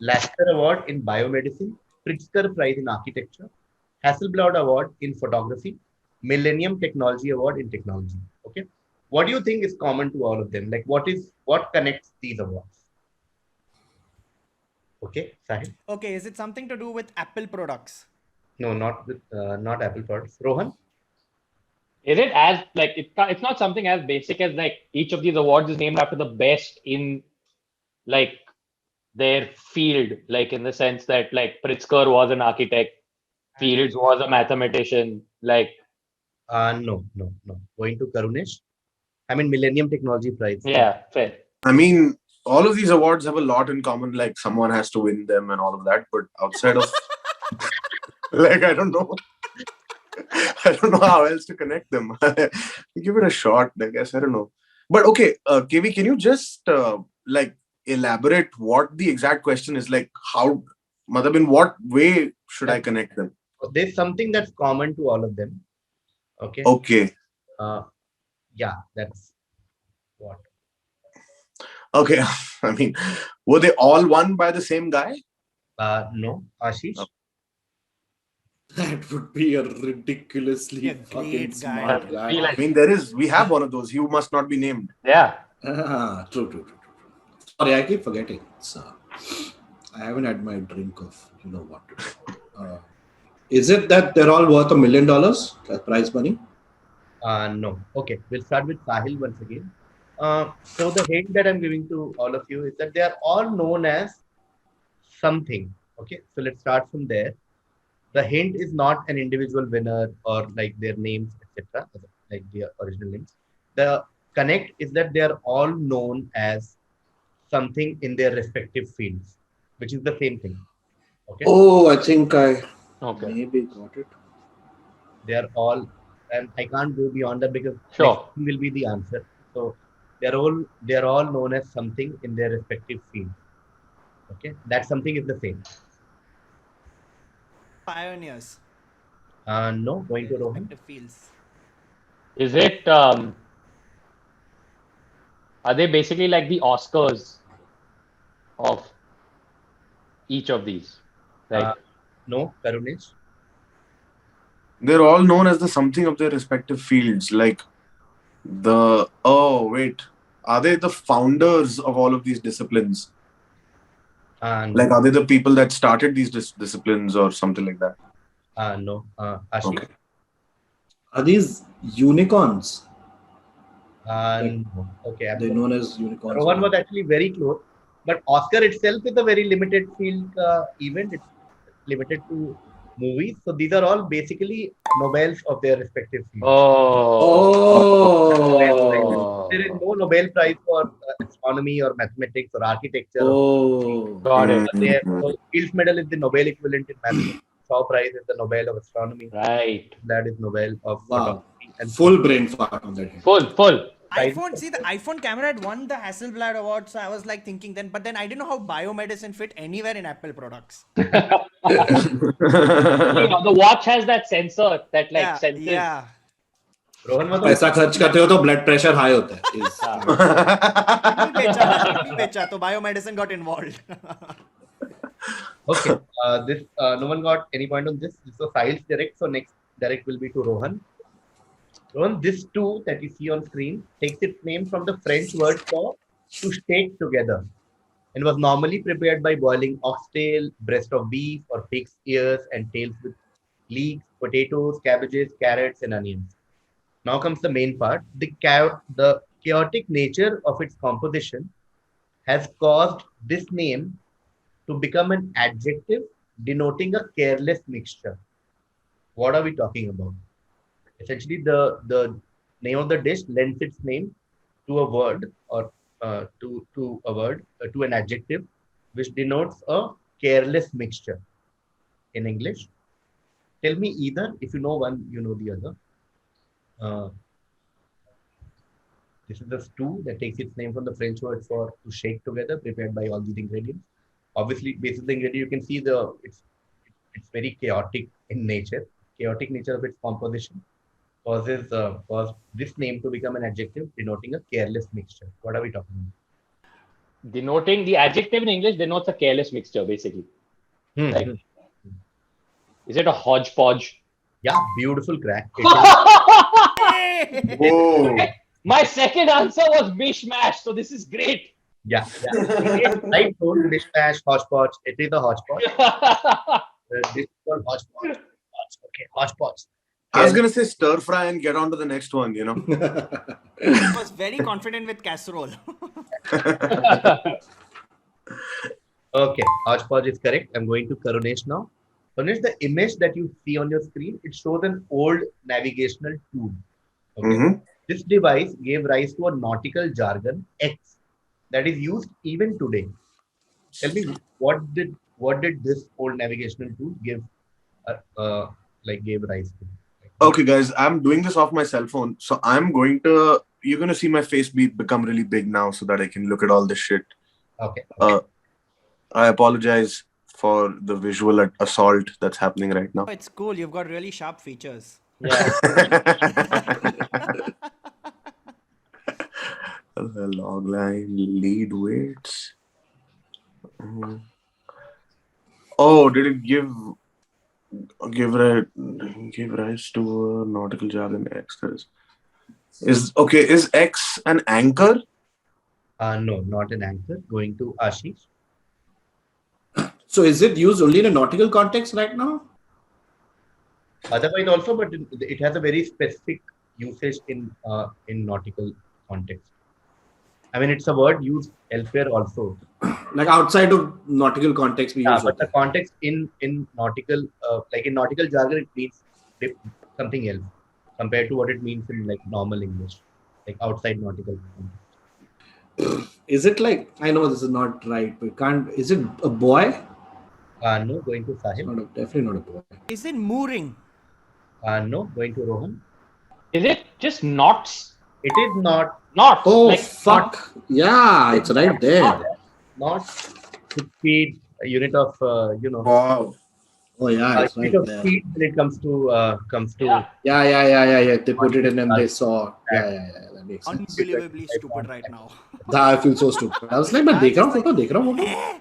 A: Lasker Award in Biomedicine, Pritzker Prize in Architecture, Hasselblad Award in Photography, Millennium Technology Award in Technology. Okay, what do you think is common to all of them? Like, what connects these awards? Okay, Sahil.
E: Okay, is it something to do with Apple products?
A: No, not Apple products. Rohan.
D: Is it as like it's not something as basic as like each of these awards is named after the best in like their field, like in the sense that like Pritzker was an architect, Fields was a mathematician, like
A: No. Going to Karunesh. I mean, Millennium Technology Prize.
D: yeah, fair.
C: I mean, all of these awards have a lot in common. Like someone has to win them and all of that. But outside of, like, I don't know. I don't know how else to connect them. Give it a shot, I guess. I don't know. But okay, KV, can you just like elaborate what the exact question is? Like, how, Madhab, in what way should I connect them?
A: There's something that's common to all of them. Okay.
C: Okay.
A: Yeah, that's what.
C: Okay. I mean, were they all won by the same guy?
A: No, Ashish.
C: Okay.
B: That would be a ridiculously
E: A great
B: fucking
E: guy.
B: smart guy.
D: Be like-
C: I mean, we have one of those. You must not be named.
D: Yeah.
B: True. Sorry, I keep forgetting. So, I haven't had my drink of you know what. Is it that they're all worth $1 million prize money?
A: No. Okay, we'll start with Sahil once again. So the hint that I'm giving to all of you is that they are all known as something. Okay, so let's start from there. The hint is not an individual winner or like their names, etc., like their original names. The connect is that they are all known as something in their respective fields, which is the same thing. Okay,
B: Oh, I think I
D: Okay.
B: maybe got it.
A: they are all, and I can't go beyond that because
D: Sure.
A: next will be the answer. So they are all known as something in their respective field. Okay, that something is the same.
E: Pioneers.
A: No, going to
E: Their
A: Rohan.
E: respective fields.
D: Is it? Are they basically like the Oscars of each of these? Like,
A: No, Karunesh.
C: They're all known as the something of their respective fields. Like wait, are they the founders of all of these disciplines?
A: No,
C: Like, are they the people that started these disciplines or something like that?
A: no, Ashish.
C: Okay.
B: Are these unicorns?
A: No. Okay, I'm
B: They're
A: going.
B: known as unicorns.
A: Rohan was actually very close, but Oscar itself is a very limited field event. It's limited to movies. So these are all basically Nobels of their respective fields.
B: Oh.
A: There is no Nobel Prize for astronomy or mathematics or architecture.
B: Oh.
D: got it.
A: So Fields Medal is the Nobel equivalent in mathematics. Shaw Prize is the Nobel of astronomy.
D: Right.
A: That is Nobel of
B: Wow.
A: photography. And
B: Full brain fart on that.
D: Full.
E: iPhone, see, the iPhone camera had won the Hasselblad award, so I was like thinking then, but then I didn't know how biomedicine fit anywhere in Apple products.
D: You know, the watch has that sensor that like senses.
E: Yeah.
A: Rohan was
B: पैसा खर्च करते हो तो blood pressure high होता है.
E: Kidney becha, so biomedicine got involved.
A: okay. This no one got any point on this. This was Sahil's direct, so next direct will be to Rohan. Rohan, this two that you see on screen takes its name from the French word for to shake together, and was normally prepared by boiling oxtail, breast of beef, or pig's ears and tails with leeks, potatoes, cabbages, carrots, and onions. Now comes the main part. The chaotic nature of its composition has caused this name to become an adjective denoting a careless mixture. What are we talking about? Essentially, the name of the dish lends its name to a word or to an adjective which denotes a careless mixture in English. Tell me either. If you know one, you know the other. This is the stew that takes its name from the French word for to shake together, prepared by all these ingredients. Obviously, based on the ingredient, you can see it's very chaotic in nature. Chaotic nature of its composition caused this name to become an adjective denoting a careless mixture. What are we talking about?
D: Denoting the adjective in English denotes a careless mixture, basically. Like, is it a hodgepodge?
A: Yeah, beautiful crack.
C: Whoa.
D: My second answer was mishmash, so this is great.
A: Yeah. I told mishmash, hodgepodge. It is a hodgepodge. This is called hodgepodge. Okay, hodgepodge.
C: I was gonna say stir fry and get on to the next one, you know.
E: I was very confident with casserole.
A: Okay, hodgepodge is correct. I'm going to Karunesh now. Karunesh, the image that you see on your screen, it shows an old navigational tool. Okay. This device gave rise to a nautical jargon X that is used even today. Tell me, what did this old navigational tool gave rise to?
C: Okay, guys, I'm doing this off my cell phone, so you're gonna see my face become really big now, so that I can look at all this shit.
A: Okay.
C: I apologize for the visual assault that's happening right now.
E: Oh, it's cool. You've got really sharp features.
D: Yeah.
C: The log line, lead weights. Oh, did it give rise to a nautical jargon X? Is X an anchor?
A: No, not an anchor. Going to Ashish.
B: So is it used only in a nautical context right now?
A: Otherwise also, but it has a very specific usage in nautical context. I mean, it's a word used elsewhere also.
B: Like outside of nautical context, we use
A: But the
B: it.
A: context in nautical, like in nautical jargon, it means something else compared to what it means in like normal English, like outside nautical context.
B: Is it like, I know this is not right, but can't, is it a boy?
A: No, going to
B: It's
A: Sahil.
B: definitely not a boy.
E: Is it mooring?
A: No, going to Rohan.
D: Is it just knots?
A: It is not.
D: Knots.
B: Oh,
D: like
B: fuck. Yeah, it's right there.
A: Not speed, a unit of
C: Wow.
B: Oh, yeah, it's
A: unit
B: right
A: of
B: there.
A: speed when it comes to
D: Yeah.
B: Yeah. They put it in and they saw. Yeah. That makes sense.
E: Unbelievably stupid right now.
B: I feel so stupid. I was like, मैं देख रहा हूँ photo.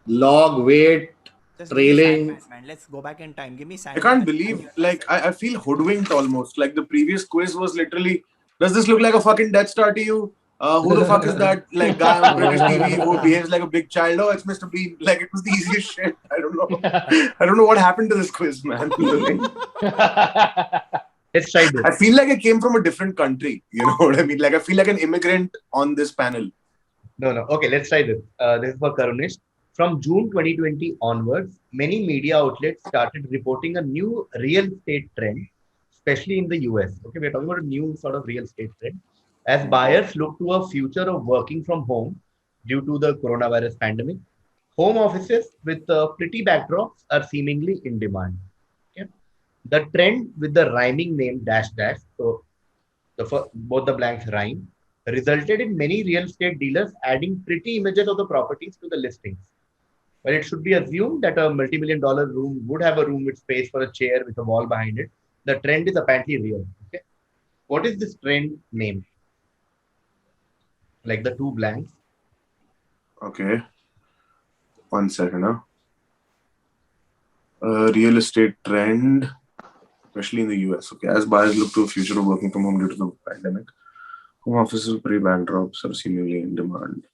B: Log, weight,
E: Just give me
B: trailing.
E: Sandman, man. Let's go back in time. Give me
C: I
E: Sandman.
C: can't believe, like, I feel hoodwinked almost. Like, the previous quiz was literally, does this look like a fucking Death Star to you? Who the fuck is that, like, guy on British TV who behaves like a big child? Oh, it's Mr. Bean. Like, it was the easiest shit. I don't know. I don't know what happened to this quiz, man.
A: Let's try this.
C: I feel like I came from a different country. You know what I mean? Like, I feel like an immigrant on this panel.
A: No. Okay, let's try this. This is for Karunesh. From June 2020 onwards, many media outlets started reporting a new real estate trend, especially in the US. Okay, we're talking about a new sort of real estate trend. As buyers look to a future of working from home due to the coronavirus pandemic, home offices with pretty backdrops are seemingly in demand. Okay? The trend with the rhyming name dash dash, so both the blanks rhyme, resulted in many real estate dealers adding pretty images of the properties to the listings. Well, it should be assumed that a multi-million-dollar room would have a room with space for a chair with a wall behind it. The trend is apparently real. Okay, what is this trend name? Like the two blanks.
C: Okay. 1 second, huh? Real estate trend, especially in the US. Okay, as buyers look to a future of working from home due to the pandemic, home offices with pre-backdrops are seemingly in demand.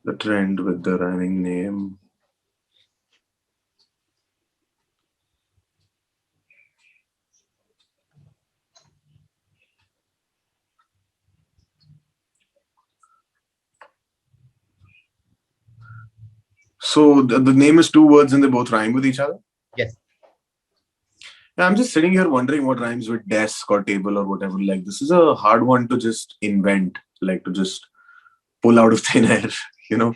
C: The trend with the rhyming name. So the name is two words and they both rhyme with each other?
A: Yes.
C: Yeah, I'm just sitting here wondering what rhymes with desk or table or whatever. Like, this is a hard one to just invent, like to just pull out of thin air. You know,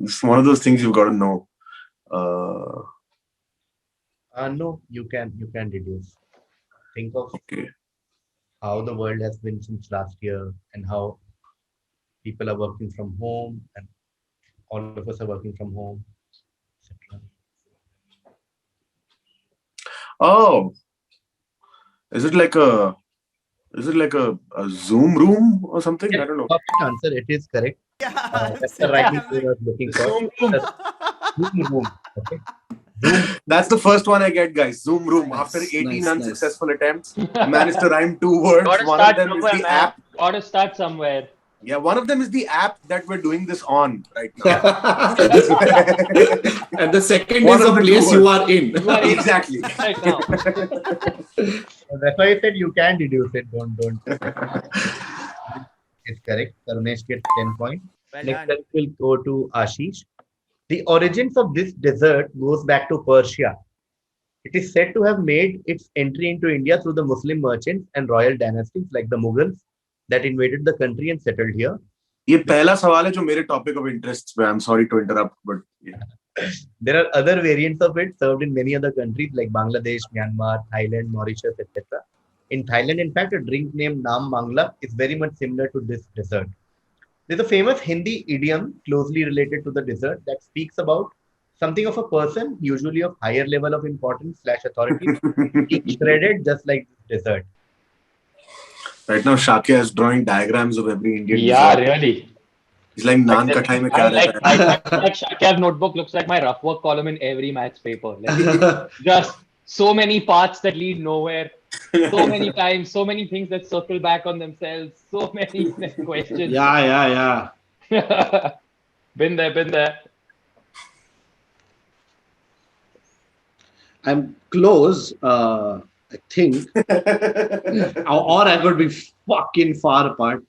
C: it's one of those things you've got to know.
A: No, you can deduce. Think of
C: Okay.
A: how the world has been since last year and how people are working from home and all of us are working from home, etc.
C: Oh, is it like a Zoom room or something? I don't know.
A: Perfect answer. It is correct.
E: Yeah.
A: That's the right thing we were looking for.
C: Zoom room.
A: Zoom room. Okay.
C: That's the first one I get, guys. Zoom room.
B: Nice,
C: After 18
B: nice.
C: unsuccessful attempts, I managed to rhyme two words.
D: Gotta
C: One
D: start
C: of them is
D: somewhere,
C: the
D: man.
C: app.
D: Gotta start somewhere.
C: Yeah, one of them is the app that we're doing this on right now.
B: And the second
C: One
B: is
C: of
B: the
C: the
B: place
C: two
B: you are in.
D: You are in
C: Exactly.
D: right now.
A: That's why I said you can deduce it. Don't. It's correct. Karunesh gets 10 points.
E: Well
A: Next
E: done.
A: up we'll go to Ashish. The origins of this dessert goes back to Persia. It is said to have made its entry into India through the Muslim merchants and royal dynasties like the Mughals that invaded the country and settled here.
C: ये पहला सवाल है जो मेरे topic of interest पे. I'm sorry to interrupt, but yeah.
A: There are other variants of it served in many other countries like Bangladesh, Myanmar, Thailand, Mauritius, etc. In Thailand, in fact, a drink named Nam Mangla is very much similar to this dessert. There's a famous Hindi idiom closely related to the dessert that speaks about something of a person, usually of higher level of importance / authority, being shredded just like this dessert.
C: Right now, Shakya is drawing diagrams of every Indian
D: Yeah,
C: dessert.
D: really.
C: He's like, naan kathai mein kya
D: Like,
C: rehta hai?
D: like Shakya's notebook looks like my rough work column in every maths paper. Like, just so many paths that lead nowhere. So many times, so many things that circle back on themselves. So many questions.
B: Yeah.
D: Been there.
B: I'm close, I think, or I could be fucking far apart.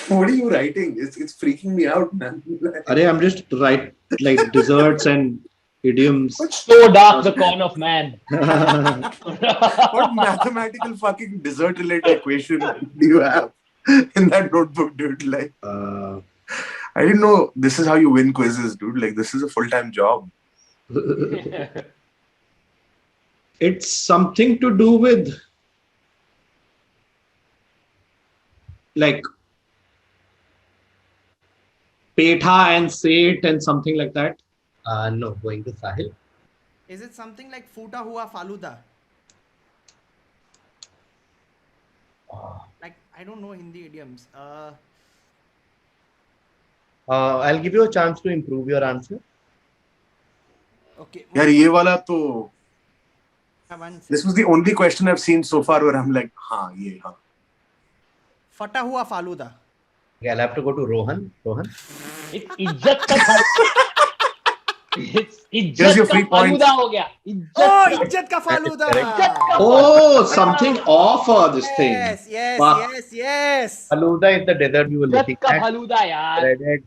C: What are you writing? It's freaking me out, man.
B: Arey, I'm just like desserts and idioms.
D: So dark, the corn of man.
C: What mathematical fucking dessert related equation do you have in that notebook, dude? Like, I didn't know this is how you win quizzes, dude. Like, this is a full-time job.
B: It's something to do with like Petha and Seth and something like that.
A: No, going to Sahil.
E: Is it something like Futa Hua Faluda? Like, I don't know Hindi idioms.
A: I'll give you a chance to improve your answer.
E: Okay.
C: यार ये वाला तो
E: One
C: this was the only question I've seen so far where I'm like, हाँ ये हाँ.
E: Fata Hua Faluda.
A: Okay, I'll have to go to Rohan. Rohan.
D: It's इज्जत का It's
C: Here's
D: इज्जत
C: your
D: का
C: free point.
D: फालूदा हो गया.
E: Oh,
D: इज्जत
E: Ijjat Ka Faluda.
B: Oh, something off this thing.
E: Yes, yes,
B: Fuck.
E: yes.
A: Faluda is the dessert we were
D: इज्जत
A: looking
D: का
A: at.
D: Falooda यार.
A: Shredded.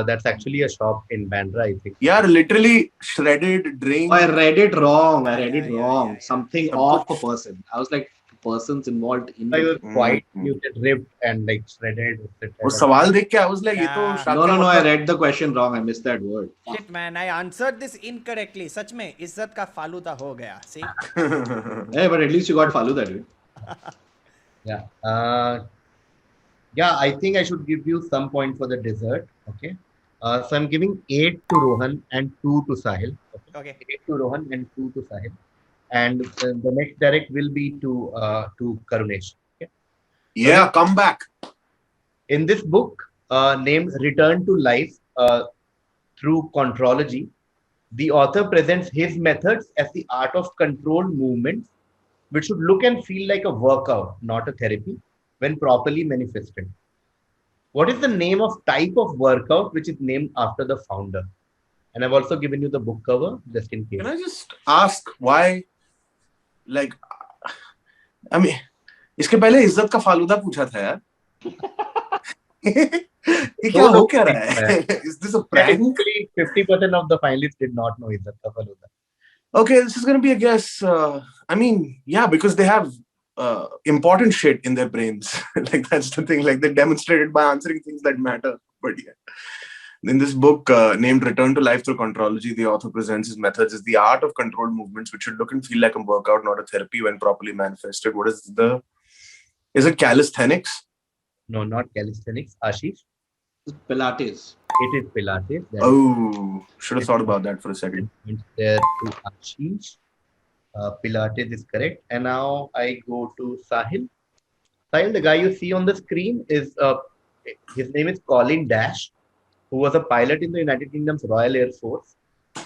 A: That's actually a shop in Bandra, I think.
C: यार literally shredded drink.
B: I read it wrong. I read
E: Yeah,
B: it
E: yeah,
B: wrong.
E: yeah, yeah.
B: Something
C: Some
B: off a
C: good-
B: person. I was like, persons involved in
A: I was
B: it.
A: quite,
C: Mhm.
A: you said ripped and like shredded.
C: वो सवाल देख के I was like, ये तो
E: Yeah.
C: Shaka
B: No, I
C: मतलब-
B: read the question wrong. I missed that word.
E: Shit, man, I answered this incorrectly. सच में इज्जत का फालूदा हो गया. See?
B: Hey, but at least you got Faluda, dude.
A: Yeah. Yeah, I think I should give you some point for the dessert. Okay. So I'm giving 8 to Rohan and 2 to Sahil.
E: Okay.
A: 8 to Rohan and 2 to Sahil. And the next direct will be to Karunesh. Okay.
C: Yeah, come back.
A: In this book, named Return to Life through Contrology, the author presents his methods as the art of controlled movements, which should look and feel like a workout, not a therapy, when properly manifested. What is the name of type of workout which is named after the founder? And I've also given you the book cover just in case.
C: Can I just ask why? Like, I mean, इसके पहले इज्जत का फालूदा पूछा था यार. ये क्या हो क्या रहा है? Is this a prank?
A: Technically, 50% of the finalists did not know Izzat Ka Faluda.
C: Okay, this is gonna be a guess. I mean, yeah, because they have important shit in their brains. Like that's the thing. Like they demonstrated by answering things that matter. But yeah. In this book named Return to Life Through Contrology, the author presents his methods as the art of controlled movements, which should look and feel like a workout, not a therapy when properly manifested. What is the... Is it calisthenics?
A: No, not calisthenics. Ashish.
B: Pilates.
A: It is Pilates. That
C: Oh, should have thought about that for a second.
A: points there to Ashish. Pilates is correct. And now I go to Sahil. Sahil, the guy you see on the screen is his name is Colin Dash, who was a pilot in the United Kingdom's Royal Air Force,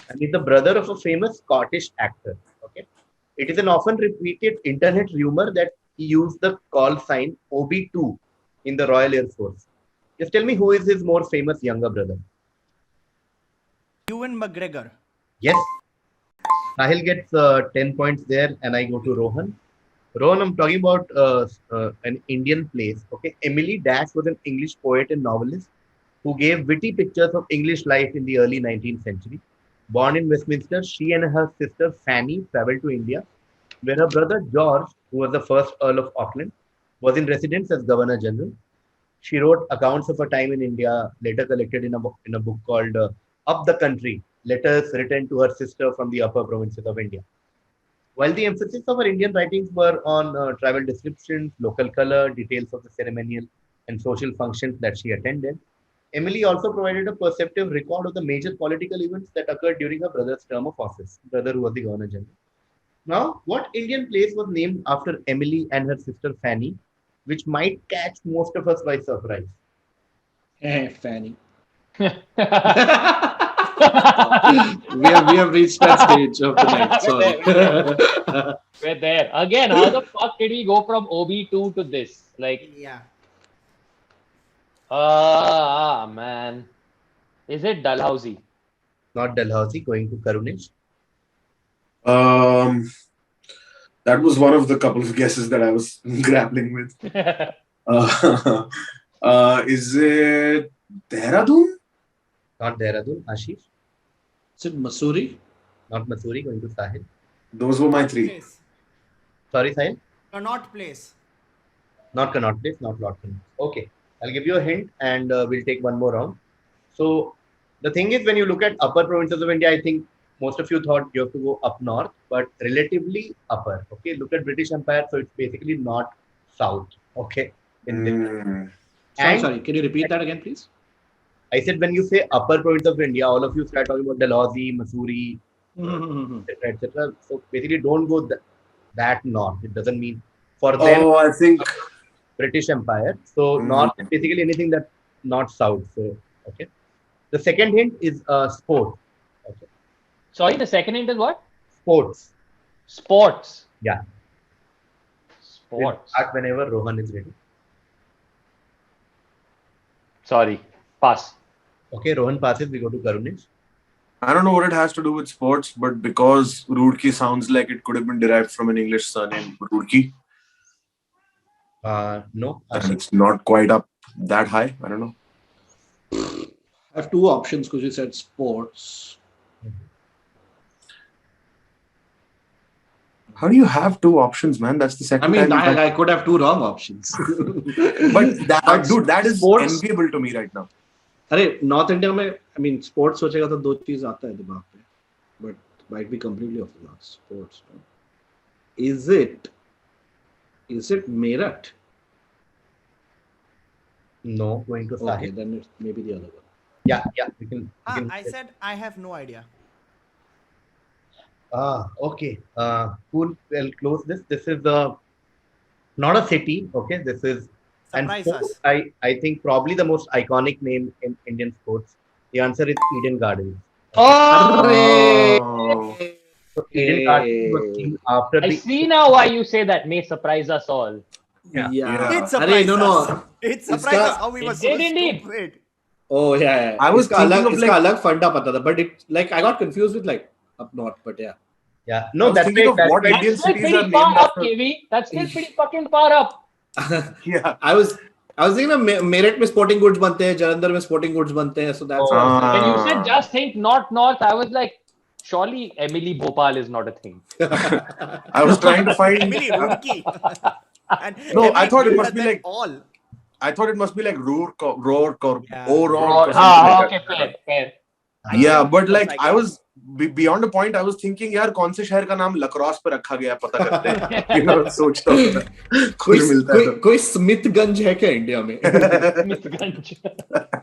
A: and he's the brother of a famous Scottish actor. Okay, it is an often repeated internet rumor that he used the call sign OB2 in the Royal Air Force. Just tell me who is his more famous younger brother?
E: Ewan McGregor.
A: Yes. Sahil gets 10 points there, and I go to Rohan. Rohan, I'm talking about an Indian place. Okay, Emily Dash was an English poet and novelist who gave witty pictures of English life in the early 19th century. Born in Westminster, she and her sister Fanny traveled to India, where her brother George, who was the first Earl of Auckland, was in residence as Governor General. She wrote accounts of her time in India, later collected in a book called Up the Country, Letters Written to Her Sister from the Upper Provinces of India. While the emphasis of her Indian writings were on travel descriptions, local color, details of the ceremonial and social functions that she attended, Emily also provided a perceptive record of the major political events that occurred during her brother's term of office, brother who was the Governor General. Now, what Indian place was named after Emily and her sister Fanny, which might catch most of us by surprise?
B: Hey, Fanny. We have reached that stage of the night. Sorry.
D: We're there. Again, how the fuck did we go from OB2 to this? Like,
E: Yeah.
D: man. Is it Dalhousie?
A: Not Dalhousie, going to Karunesh.
C: Um, that was one of the couple of guesses that I was grappling with. Is it Dehradun?
A: Not Dehradun. Ashish?
B: Is it Mussoorie?
A: Not Mussoorie, going to Sahil.
C: Those were my
E: Connaught
C: three.
E: Place.
A: Sorry, Sahil?
E: Connaught Place.
A: Not Connaught Place, not Lord Connaught. Okay, I'll give you a hint and we'll take one more round. So the thing is, when you look at upper provinces of India, I think most of you thought you have to go up north, but relatively upper. Okay, look at British Empire, so it's basically not south. Okay, in this. And
B: Sorry. Can you repeat that again, please?
A: I said when you say upper province of India, all of you start talking about Dalhousie, Mussoorie, etc., etc. So basically, don't go that north. It doesn't mean for them
C: Oh, I think.
A: British Empire. So north is basically anything that's not south. So okay. The second hint is sport. Okay.
D: Sorry, the second hint is what?
A: Sports.
D: Sports.
A: Yeah. We'll
D: Sports.
A: start whenever Rohan is ready.
D: Sorry. Pass.
A: Okay, Rohan passes. We go to Karunesh.
C: I don't know what it has to do with sports, but because Roorkee sounds like it could have been derived from an English surname, Roorkee,
A: No.
C: and
A: Ashish.
C: it's not quite up that high. I don't know.
B: I have two options because you said sports.
C: How do you have two options, man? That's the
B: I
C: second
B: mean,
C: time.
B: I could have two wrong options.
C: But dude, that is
B: sports-
C: enviable to me right now.
B: अरे north India में I mean sports सोचेगा तो दो चीज आता है दिमाग पे but might be completely off the marks sports is it Meerut
A: No, going to
B: okay
A: Sahil.
B: Then it's may be the other one
A: Yeah. We can
E: I said I have no idea.
A: Okay. Cool. We'll close this. This is not a city. Okay. This is and
E: Surprise
A: sports,
E: us.
A: I think probably the most iconic name in Indian sports. The answer is Eden Gardens.
D: Oh!
A: So Eden Gardens was named after
D: I
A: the
D: see now why you say that may surprise us all.
A: Yeah.
E: It surprised
B: अरे no
E: us. It surprised
B: इसका-
E: us how we
D: It
E: were so
D: did indeed.
E: stupid.
B: Oh yeah.
C: I was
B: इसका
C: thinking
B: अलग
C: of
B: इसका
C: like-
B: अलग फंडा पता था but it like I got confused with like up north but yeah.
A: Yeah.
C: I
A: No,
C: was
A: that's
C: thinking of
A: right.
C: what
A: That's
C: Indian
D: That's still
C: cities
D: pretty
C: are
D: far
C: named
D: up,
C: after.
D: KV. That's still pretty fucking far up.
C: Yeah.
B: I was thinking ना मेरठ में sporting goods बनते हैं जालंधर में sporting goods बनते हैं so that's
A: Oh.
D: When you said just think north, I was like, surely Emily Bhopal is not a thing.
C: I was trying to find.
E: Emily Roorkee. And
C: No, I
E: Emily
C: thought it
E: did
C: must be
E: that
C: like-
E: all.
C: I thought it must be like Rourke or
E: Yeah.
C: O'Rourke
D: Oh,
C: or something like
D: okay,
C: that.
D: fair.
C: Yeah, but
E: That's
C: like
E: like
C: I
E: that.
C: was beyond a point. I was thinking, यार कौन से शहर का नाम लक्रॉस पे रखा गया पता करते हैं. You know, सोचता हूँ कुछ मिलता है.
B: कोई स्मिथगंज है क्या इंडिया में
D: Smithganj.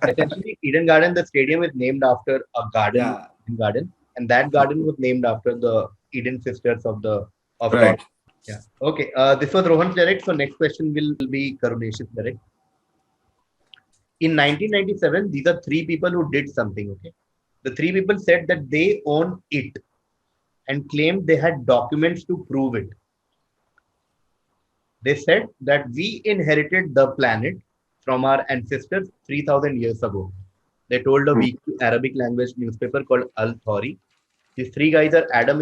A: essentially Eden Garden. The stadium is named after a garden,
B: Yeah.
A: Eden Garden, and that garden was named after the Eden sisters of
C: Right.
A: God. Yeah. Okay. This was Rohan's direct. So next question will be Karunesh's direct. In 1997, these are three people who did something. Okay. The three people said that they own it and claimed they had documents to prove it. They said that we inherited the planet from our ancestors 3,000 years ago. They told a weekly Arabic language newspaper called Al Thawri. These three guys are Adam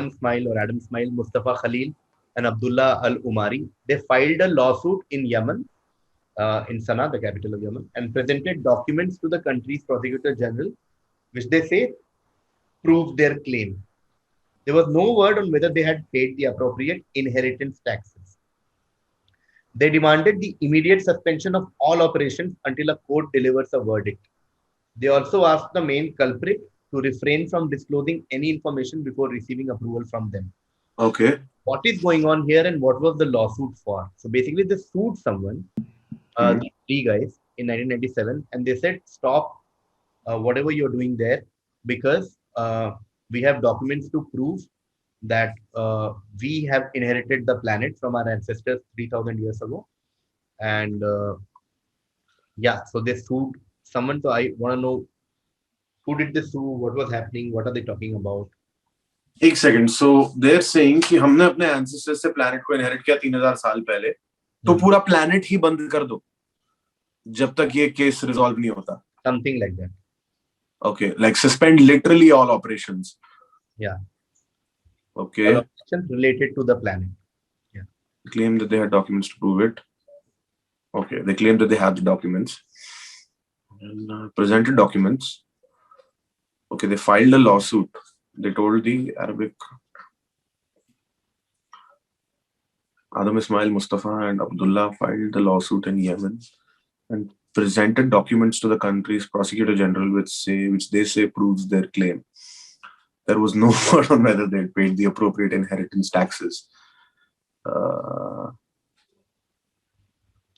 A: Ismail, Mustafa Khalil, and Abdullah Al Umari. They filed a lawsuit in Yemen, in Sana'a, the capital of Yemen, and presented documents to the country's prosecutor general, which they say proved their claim. There was no word on whether they had paid the appropriate inheritance taxes. They demanded the immediate suspension of all operations until a court delivers a verdict. They also asked the main culprit to refrain from disclosing any information before receiving approval from them.
C: Okay.
A: What is going on here and what was the lawsuit for? So basically, they sued someone, these three guys, in 1997, and they said, stop whatever you're doing there because we have documents to prove that we have inherited the planet from our ancestors 3,000 years ago. And yeah, so they sued someone. So I want to know who did they sue, what was happening, what are they talking about?
C: एक second. So they're saying कि हमने अपने ancestors से planet को inherit किया 3000 साल पहले, तो पूरा planet ही बंद कर दो जब तक ये केस रिजॉल्व नहीं होता.
A: Something like that.
C: Okay, like suspend literally all operations.
A: Yeah.
C: Okay.
A: Actions related to the planet.
C: Claim that they had documents to prove it. Okay, they claim that they have the documents. And, presented documents. Okay, they filed a lawsuit. They told the Arabic Adam Ismail Mustafa and Abdullah filed the lawsuit in Yemen and presented documents to the country's prosecutor general, which they say proves their claim. There was no word on whether they paid the appropriate inheritance taxes.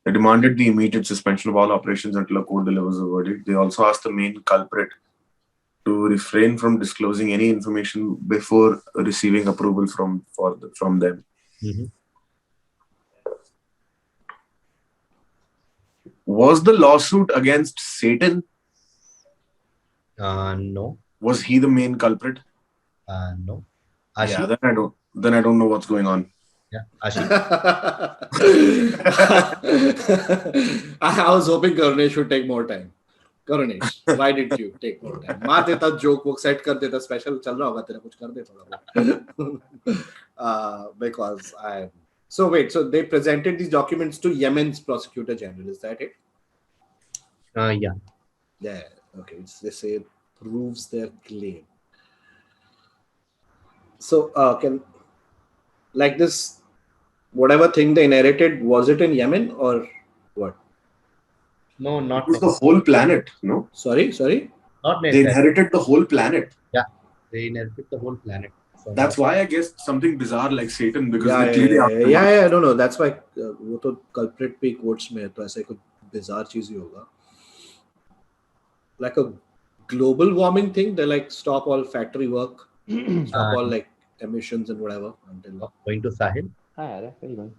C: They demanded the immediate suspension of all operations until a court delivers a verdict. They also asked the main culprit to refrain from disclosing any information before receiving approval from them. Was the lawsuit against Satan?
A: No.
C: Was he the main culprit?
A: No.
C: Yeah, then I don't know what's going on.
A: Yeah, Ashish.
B: I was hoping Karunesh would take more time. Karunesh, why did you take more time? मार देता joke वो set कर देता special चल रहा होगा तेरा कुछ कर दे थोड़ा because I so wait, so they presented these documents to Yemen's prosecutor general, is that it?
A: Yeah.
B: Yeah, okay. They say it proves their claim. So can like this whatever thing they inherited, was it in Yemen or what?
A: No, not
C: It was the whole planet, no?
B: Sorry?
A: Not
C: They
A: necessarily.
C: inherited the whole planet.
A: Yeah, they inherited the whole planet. So
C: That's why I guess something bizarre like Satan, because
B: Yeah,
C: they clearly
B: I don't know. That's why वो तो culprit पे quotes में है, तो ऐसा कुछ bizarre चीज ही होगा. Like a global warming thing, they like stop all factory work, stop all like emissions and whatever until
A: going to Sahil.
D: Yeah, that's very good.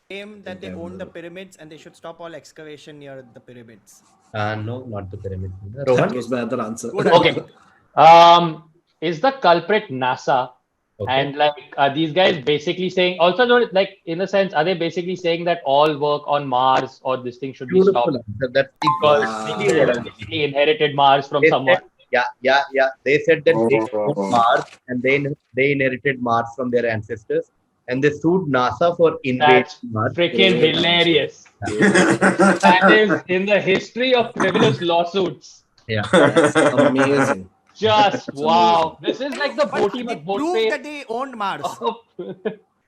E: Claim that they own the pyramids and they should stop all excavation near the pyramids.
A: No, not the pyramid.
B: that
A: Rohan.
B: was my other answer.
D: Okay. Is the culprit NASA?
A: Okay.
D: And like, are these guys basically saying, also, like, in a sense, are they basically saying that all work on Mars or this thing should be
A: Beautiful
D: stopped?
A: answer. That's
D: Because
A: exactly what I
D: basically inherited Mars from
A: They
D: someone.
A: said, yeah. They said that they
C: Oh.
A: owned Mars and they inherited Mars from their ancestors, and they sued NASA for invading
D: That's
A: Mars.
D: freaking
B: Great
D: hilarious. That is in the history of frivolous lawsuits.
A: Yeah.
B: Amazing.
D: Just wow. This is like the
E: But
D: Boti
E: they
D: Magbot
E: proved
D: pay
E: that they owned Mars.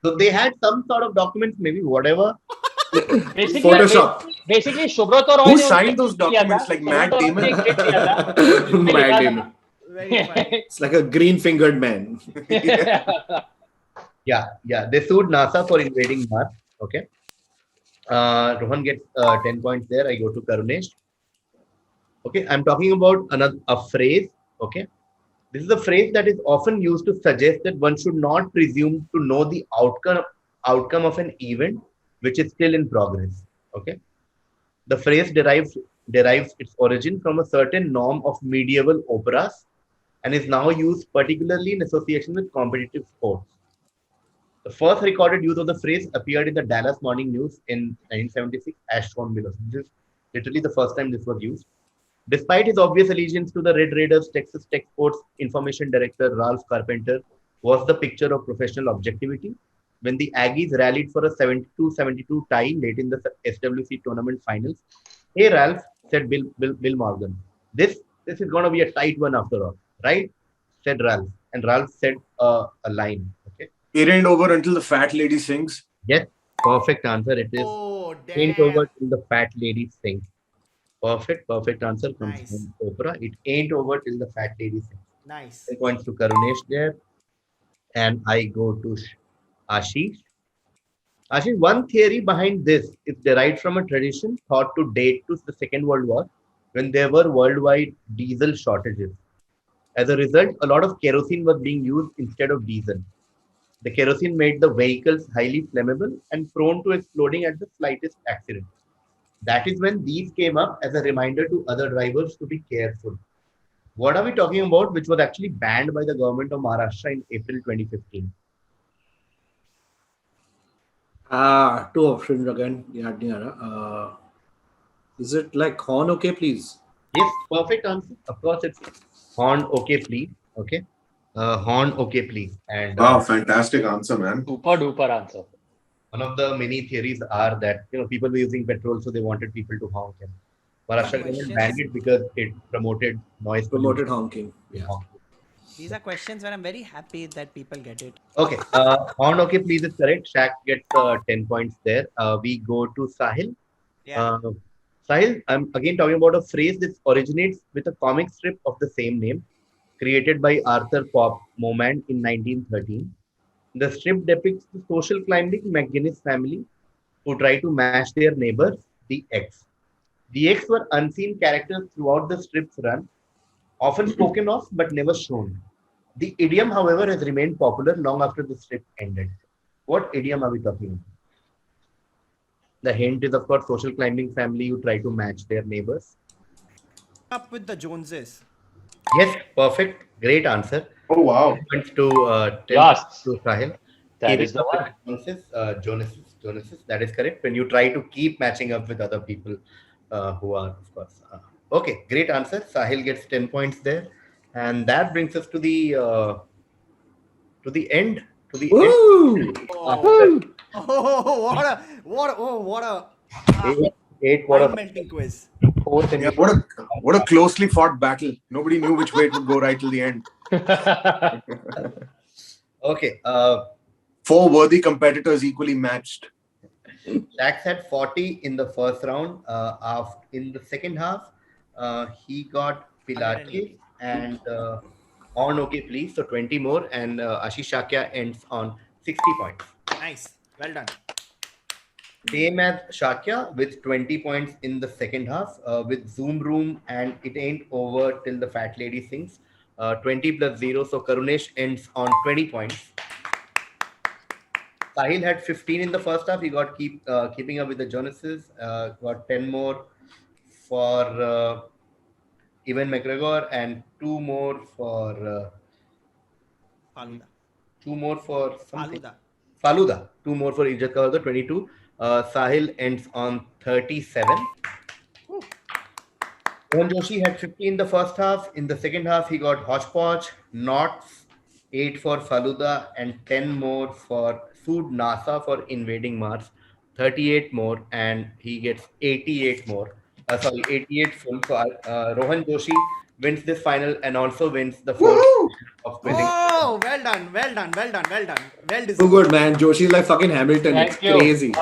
A: So they had some sort of documents, maybe whatever.
D: basically
B: Photoshop.
D: basically Shubhrata Roy
C: Who
D: ने
C: signed
D: उनसे
C: those
D: click किया
C: documents?
D: था.
C: Like Matt
D: Shubhrata Roy
C: Damon?
D: ने click किया था. जिसमें
B: Matt
D: लिखा
B: Damon.
E: Very funny.
B: It's like a green-fingered man.
D: था.
A: Yeah. They sued NASA for invading Mars. Okay. Rohan gets 10 points there. I go to Karunesh. Okay, I'm talking about a phrase. Okay. This is a phrase that is often used to suggest that one should not presume to know the outcome of an event which is still in progress. Okay. The phrase derives its origin from a certain norm of medieval operas and is now used particularly in association with competitive sports. The first recorded use of the phrase appeared in the Dallas Morning News in 1976, as shown below. This is literally the first time this was used. Despite his obvious allegiance to the Red Raiders, Texas Tech Sports Information Director Ralph Carpenter was the picture of professional objectivity. When the Aggies rallied for a 72-72 tie late in the SWC tournament finals, "Hey Ralph," said Bill Morgan, "This is going to be a tight one after all, right?" said Ralph, and Ralph said a line. Okay.
C: It ain't over until the fat lady sings.
A: Yes, perfect answer. It is.
E: Oh,
A: Ain't
E: damn.
A: over till the fat lady sings. Perfect answer comes
E: Nice.
A: from Oprah. It ain't over till the fat lady sings.
E: Nice.
A: 10 points to Karunesh there. And I go to Ashish. Ashish, one theory behind this is derived from a tradition thought to date to the Second World War, when there were worldwide diesel shortages. As a result, a lot of kerosene was being used instead of diesel. The kerosene made the vehicles highly flammable and prone to exploding at the slightest accident. That is when these came up as a reminder to other drivers to be careful. What are we talking about, which was actually banned by the government of Maharashtra in April 2015?
B: Two options again. याद नहीं आ रहा. Is it like horn? Okay, please.
A: Yes, perfect answer. Of course, it's horn. Okay, please. Okay. Horn. Okay, please. And
C: Wow, fantastic answer, man.
D: Super duper answer.
A: one of the many theories are that people were using petrol, so they wanted people to honk. And Maharashtra government
E: Questions?
A: banned it because it promoted noise
B: Promoted
A: pollution.
B: honking. Yeah.
A: Honk.
E: These are questions where I'm very happy that people get it.
A: Okay. Horn. Okay, please is correct. Shaq gets 10 points there. We go to Sahil.
E: Yeah.
A: Sahil, I'm again talking about a phrase that originates with a comic strip of the same name, created by Arthur Pop Momand in 1913. The strip depicts the social climbing McGuinness family who try to match their neighbors, the X. The X were unseen characters throughout the strip's run, often spoken of but never shown. The idiom, however, has remained popular long after the strip ended. What idiom are we talking about? The hint is, of course, social climbing family who try to match their neighbors.
E: Up with the Joneses.
A: Yes, perfect. Great answer.
C: Oh, wow.
A: Points to
D: Yes.
A: to Sahil.
D: That
A: Keep
D: is
A: it
D: the
A: up with
D: one.
A: Joneses. That is correct. When you try to keep matching up with other people who are, of course. Okay, great answer. Sahil gets 10 points there, and that brings us to the end. To the end.
E: Oh, what a
A: Eight quarter
E: melting quiz.
A: fourth and
C: Yeah, what a closely fought battle. Nobody knew which way it would go right till the end.
A: Okay.
C: 4 worthy competitors equally matched.
A: Dax had 40 in the first round. In the second half, he got Pilate and on OK Please, so 20 more, and Ashish Shakya ends on 60 points.
E: Nice. Well done.
A: Same as Shakya with 20 points in the second half with Zoom Room and It Ain't Over Till the Fat Lady Sings. 20 plus 0, so Karunesh ends on 20 points. Sahil had 15 in the first half. He got keeping up with the Jonases. Got 10 more for Evan McGregor and 2 more for
E: Faluda.
A: something.
E: Faluda.
A: Faluda. 2 more for Ijat Kawarga, 22. Sahil ends on 37. Rohan Joshi had 50 in the first half. In the second half, he got Hodgepodge, Knots, 8 for Faluda, and 10 more for Sued NASA for Invading Mars. 38 more, and he gets 88 more. 88 full. So Rohan Joshi wins this final and also wins the first of quizzing.
E: Oh, well done. Well deserved.
B: So good, man. Joshi's like fucking Hamilton. It's
D: Thank you.
B: crazy.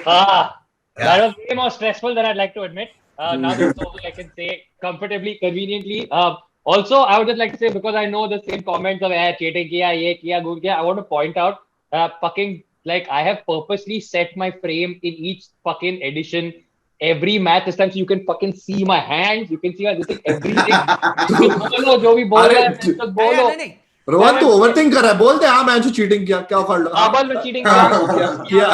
D: That was way more stressful than I'd like to admit. Now that's over, I can say comfortably, conveniently. Also, I would just like to say, because I know the same comments of cheating kiya, ye kiya, good kiya, I want to point out, fucking, like, I have purposely set my frame in each fucking edition, every match this time, so you can fucking see my hands, you can see my this thing, everything. Bolo, jo bhi bol raha hai, just bolo.
E: नहीं,
B: रोहन तू overthink कर रहा है बोलते हाँ मैंने तो cheating किया क्या कर लो
D: Abal में cheating kiya.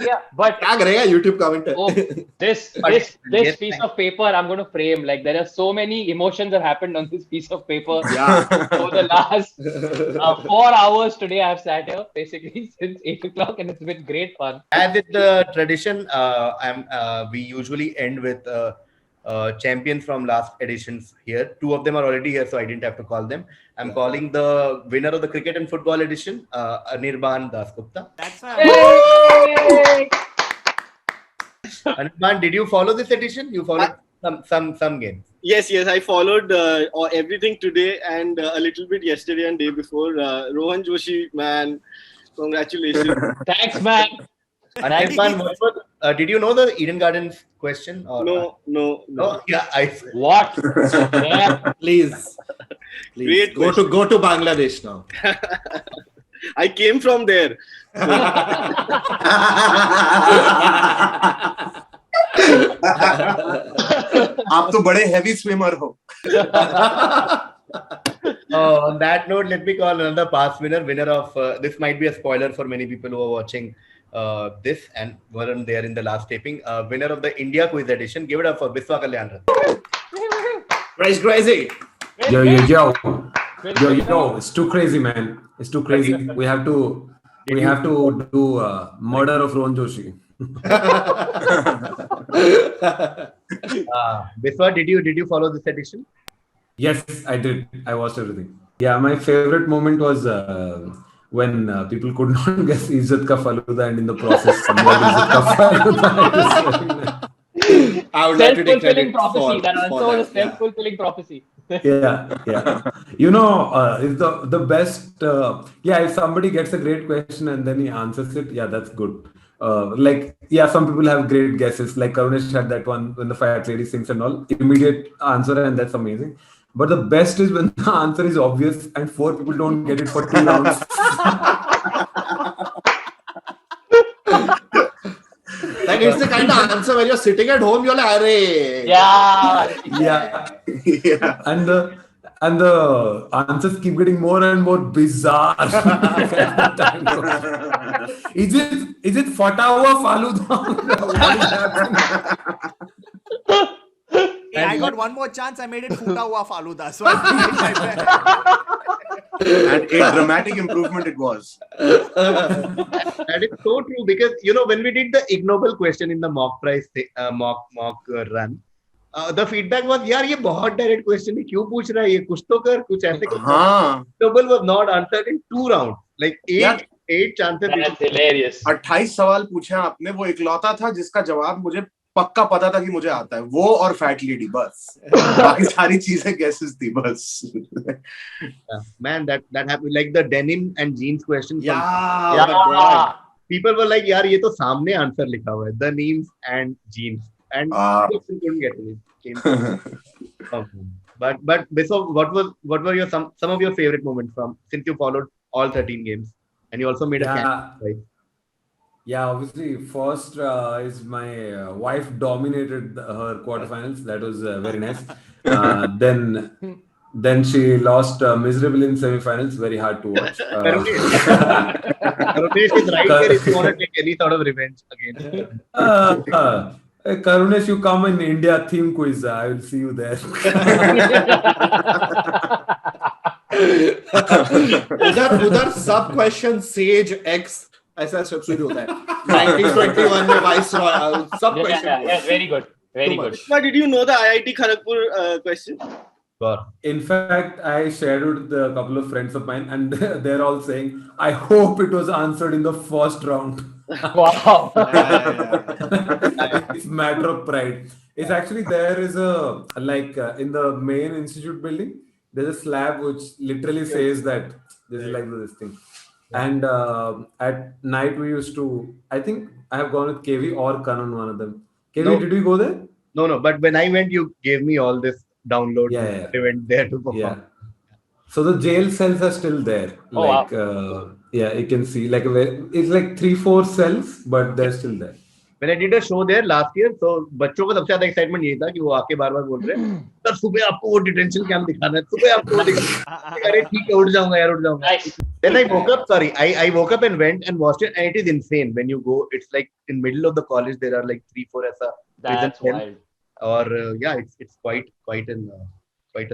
B: क्या
D: But
B: क्या करेगा YouTube comment
D: oh, this
A: Yes,
D: piece of paper I'm going to frame. Like, there are so many emotions that happened on this piece of paper.
B: Yeah.
D: For the last 4 hours today, I've sat here basically since 8 o'clock, and it's been great fun.
A: As is the tradition, we usually end with champions from last editions here. 2 of them are already here, so I didn't have to call them. I'm calling the winner of the cricket and football edition, Anirban Dasgupta.
E: that's
D: Yay!
A: Anirban, did you follow this edition? You followed some games.
F: Yes, I followed everything today and a little bit yesterday and day before. Rohan Joshi, man, congratulations.
D: Thanks, man.
A: Anirban, did you know the Eden Gardens question? Or,
F: No.
A: No? Yeah, I.
D: What? Yeah.
B: please
F: Great
B: go to Bangladesh now.
F: I came from there.
C: आप तो बड़े heavy swimmer हो.
A: On that note, let me call another past winner of this might be a spoiler for many people who are watching this and weren't there in the last taping. Winner of the India quiz edition. Give it up for Biswa Kalyanran.
B: Crazy.
G: Yo, it's too crazy, man. It's too crazy. We have to do murder of Rohan Joshi.
A: Biswa, did you follow this edition?
G: Yes, I did. I watched everything. Yeah, my favorite moment was when people could not guess Izzat Ka Faluda, and in the process, someone Izzat Ka Faluda.
B: I would like to take
D: Self-fulfilling
B: credit
D: prophecy.
B: for
D: That also was a
B: yeah.
D: self-fulfilling prophecy.
G: Yeah. You know, it's the best. Yeah, if somebody gets a great question and then he answers it, yeah, that's good. Some people have great guesses. Like Karunesh had that one when the fat lady sings and all. Immediate answer, and that's amazing. But the best is when the answer is obvious and 4 people don't get it for 2 rounds.
B: Like it's the kind of answer when you're sitting at home, you're like, "Arey."
D: Yeah.
G: Yeah. And the answers keep getting more and more bizarre. Is it Fatawa Faluda? What is happening?
E: Hey, I got one more chance. I made it Futa Hua Faluda. So I made my best.
C: And a dramatic improvement it was.
A: That is so true because when we did the ignoble question in the mock prize mock run, the feedback was, "यार ये बहुत direct question है, क्यों पूछ रहा है ये, कुछ तो कर, कुछ ऐसे कर."
C: हाँ.
A: Ignoble was not answered in 2 rounds, like eight chances.
D: That's hilarious.
C: 28 सवाल पूछे आपने, वो इकलौता था जिसका जवाब मुझे पक्का पता था कि मुझे आता है, वो और फैट लेडी, बस बाकी सारी चीजें guesses थी बस.
A: Man, that happened, like the denim and jeans question.
B: Yeah.
A: People were like, "यार ये तो सामने answer लिखा हुआ है, the names and jeans," and people couldn't get it. But so what were your some of your favorite moments from, since you followed all 13 games and you also made a camp, right?
G: Yeah, obviously, first is my wife dominated her quarterfinals. That was very nice. Then she lost miserably in semifinals. Very hard to watch.
A: Karunesh is right here if you want to take any sort of revenge against.
G: Karunesh, you come in India theme quiz. I will see you there.
B: उधर सब question says x ऐसा subsidy होता है 1921 में viceroy सब question.
D: Yeah, very good. Very good.
F: But did you know the IIT Kharagpur question?
G: In fact, I shared it with a couple of friends of mine, and they're all saying, "I hope it was answered in the first round."
D: Wow.
G: It's matter of pride. It's actually, there is in the main institute building, there's a slab which literally says that this is like this thing. And at night we used to, I think I have gone with KV or Kanan, one of them. KV,
A: No.
G: did we go there?
A: No, but when I went, you gave me all this download.
G: Yeah.
A: I went there to perform.
G: Yeah. So the jail cells are still there.
D: Oh,
G: Yeah, you can see it's like 3-4 cells, but they're still there.
A: When I did a show there last year, so बच्चों को सबसे ज्यादा excitement ये था कि वो आके बार-बार बोल रहे हैं, "सर सुबह आपको वो डिटेंशन कैंप दिखाना है, सुबह आपको वो दिखाना है." अरे ठीक है, उठ जाऊंगा यार, उठ जाऊंगा.
D: Nice.
A: Then I woke up and went and watched it, and it is insane when you go. It's like in middle of the college there are like 3-4 ऐसा prison
D: That's
A: cells.
D: wild.
A: Or it's quite a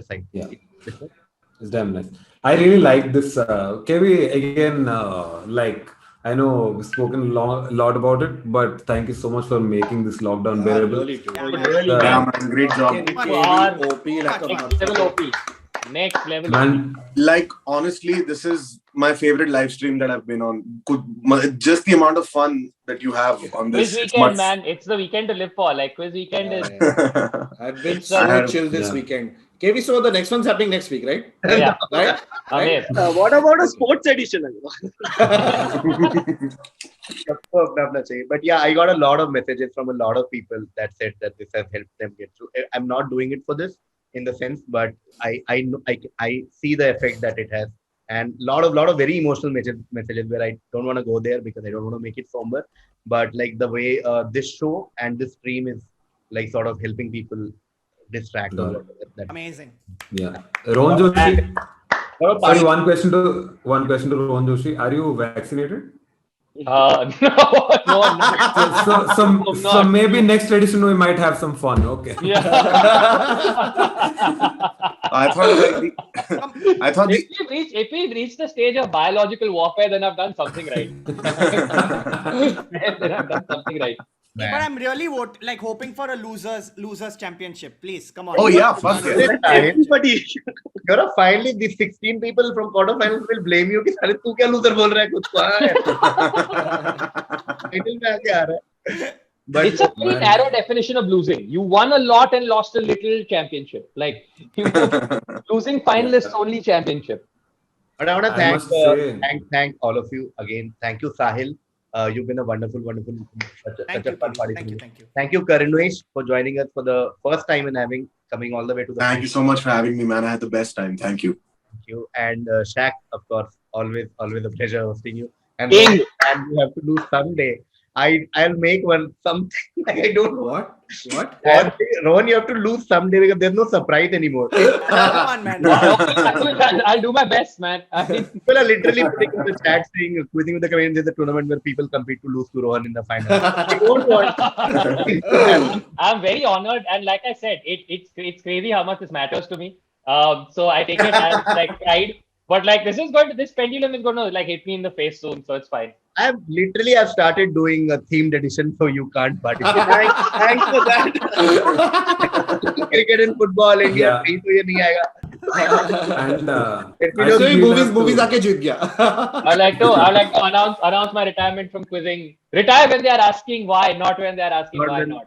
A: sight.
G: Yeah. It's damn nice. I really like this. KV, again, I know we've spoken a lot about it, but thank you so much for making this lockdown bearable.
B: Really do.
C: Yeah, man, great job.
B: OP like a
D: Next level OP. Next level.
G: Man,
C: Like, honestly, this is my favorite live stream that I've been on. Just the amount of fun that you have on this.
D: Quiz weekend, man. It's the weekend to live for. Like, quiz weekend is.
B: I've been so chill this weekend. KV, so the next one's happening next week, right?
D: Yeah.
B: Right?
D: Amazing.
F: What about a sports edition?
A: But yeah, I got a lot of messages from a lot of people that said that this has helped them get through. I'm not doing it for this in the sense, but I see the effect that it has, and lot of very emotional messages where I don't want to go there because I don't want to make it somber, but like the way this show and this stream is like sort of helping people distract.
G: Got
A: or
G: it.
A: that.
E: Amazing.
G: yeah. Rohan Joshi. Sorry, one question to Rohan Joshi. Are you vaccinated?
D: No.
G: So maybe next edition we might have some fun. Okay.
D: Yeah.
C: I thought
D: If we've reached the stage of biological warfare, then I've done something right. Then I've done something right.
E: But I'm really hoping for a losers championship. Please, come on.
C: Oh yeah, fuck yeah.
F: Everybody.
A: You're finally these 16 people from quarterfinals will blame you कि साले तू क्या loser बोल रहा है खुद को title में आके आ रहा है. But
D: It's a very narrow definition of losing. You won a lot and lost a little championship. Like losing finalists only championship.
A: But I want to
G: I must say-
A: thank all of you again. Thank you, Sahil. You've been a wonderful, such a fun party.
E: Thank you.
A: Thank you, Karunvesh, for joining us for the first time and coming all the way to the.
C: Thank you so much for having me, man. I had the best time. Thank you.
A: Thank you. And Shaq, of course, always a pleasure hosting you. And
D: King.
A: and you have to do someday. I'll make one something like I don't know.
B: What?
A: And Rohan, you have to lose someday because there's no surprise anymore.
E: Come on, man.
D: I'll do my best, man. I mean,
A: People are literally putting in the chat saying quizzing with the comedians is a tournament where people compete to lose to Rohan in the final. I don't want.
D: I'm very honored, and like I said, it's crazy how much this matters to me. So I take it as like pride. But like this pendulum is going to like hit me in the face soon, so it's fine.
A: I've started doing a themed edition so you can't participate.
F: Thanks for that.
A: Cricket and football, India,
G: Yeah.
A: कहीं तो ये नहीं आएगा.
G: And
A: Let me
G: I
A: know
G: think
B: So
G: we'll have
B: movies
G: to-
B: आके जीत गया.
D: I like to announce my retirement from quizzing. Retire when they are asking why, not when they are asking why not.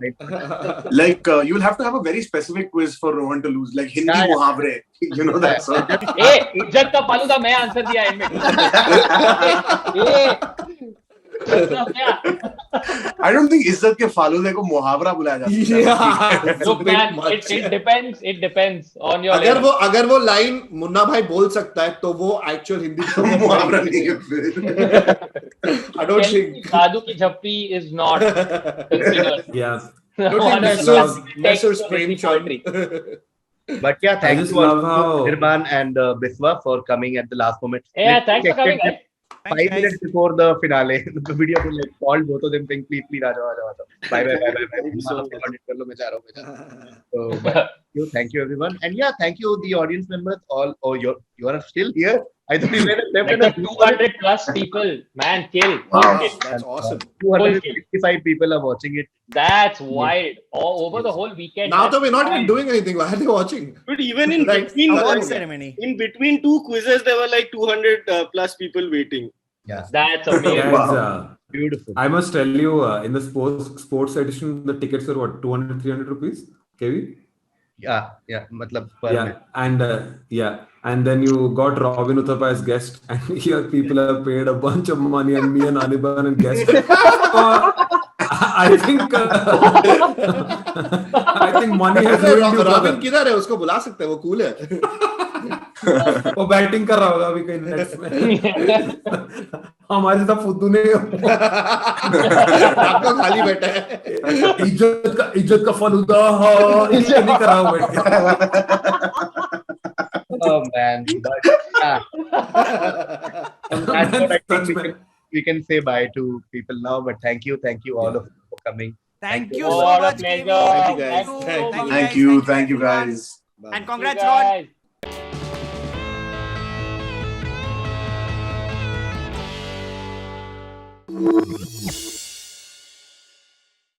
C: Like you'll have to have a very specific quiz for Rohan to lose, like Hindi
A: Yeah, yeah.
C: muhavre. You know that sort.
D: ए इज्जत का फालूदा मैं answer दिया इनमें
C: I don't think इज्जत के फालूदे को मुहावरा बुलाया जाता है.
B: Yeah.
D: Look man, it depends on your level.
B: अगर वो लाइन मुन्ना भाई बोल सकता है तो वो एक्चुअल हिंदी
C: मुहावरा नहीं है फिर.
B: I don't think.
D: साधु की झप्पी is not considered.
G: Yeah.
B: I don't think
D: Honest
B: Messer's
D: text of
B: Prem
D: Hindi
B: Chand.
D: poetry.
A: But yeah, thanks
G: just
A: to all
G: love how-
A: Nirban and Biswa for coming at the last moment.
D: Yeah, thanks for coming, guys.
A: 5 minutes before the finale, the video will like called both of them saying, please, aa jao. Bye. कर लो, मैं जा रहा हूँ. So, but thank you everyone. And yeah, thank you the audience members. You are still here. I thought you were left
D: Like
A: in a
D: the 200 plus people, man, kill.
C: Wow.
B: That's awesome.
A: 265 people are watching it.
D: That's wild. All over the whole weekend.
B: Now
D: that's
B: that we're not even
D: wild.
B: doing anything, why are they watching?
F: But even in
B: Right.
F: between,
E: Award ceremony.
F: in between two quizzes, there were like 200 plus people waiting.
A: Yeah,
D: That's amazing.
G: Guys,
A: beautiful.
G: I must tell you, in the sports edition, the tickets are what, 200, 300 rupees? KV?
A: Yeah. Matlab, per
G: Yeah,
A: minute.
G: and then you got Robin Uthappa as guest, and here people have paid a bunch of money, and me and Anirban and guest. I think money has ruined you,
B: robin
G: brother.
B: किधर है? उसको बुला सकते हैं, वो cool है.
G: वो batting कर रहा होगा अभी कहीं नेट्स में. हमारे साथ फुद्दू ने
B: आपका खाली बैठा है.
G: इज्जत का फलूदा इसलिए नहीं कर रहा हूँ बैठ के.
A: Oh man, but yeah. That's what I think we can say bye to people now. But thank you all of you for coming.
E: Thank you
D: Oh,
E: so
D: what a
E: much,
D: pleasure.
E: KV.
B: Thank you, guys.
C: Thank you guys.
E: And congrats, Rod.
D: Guys.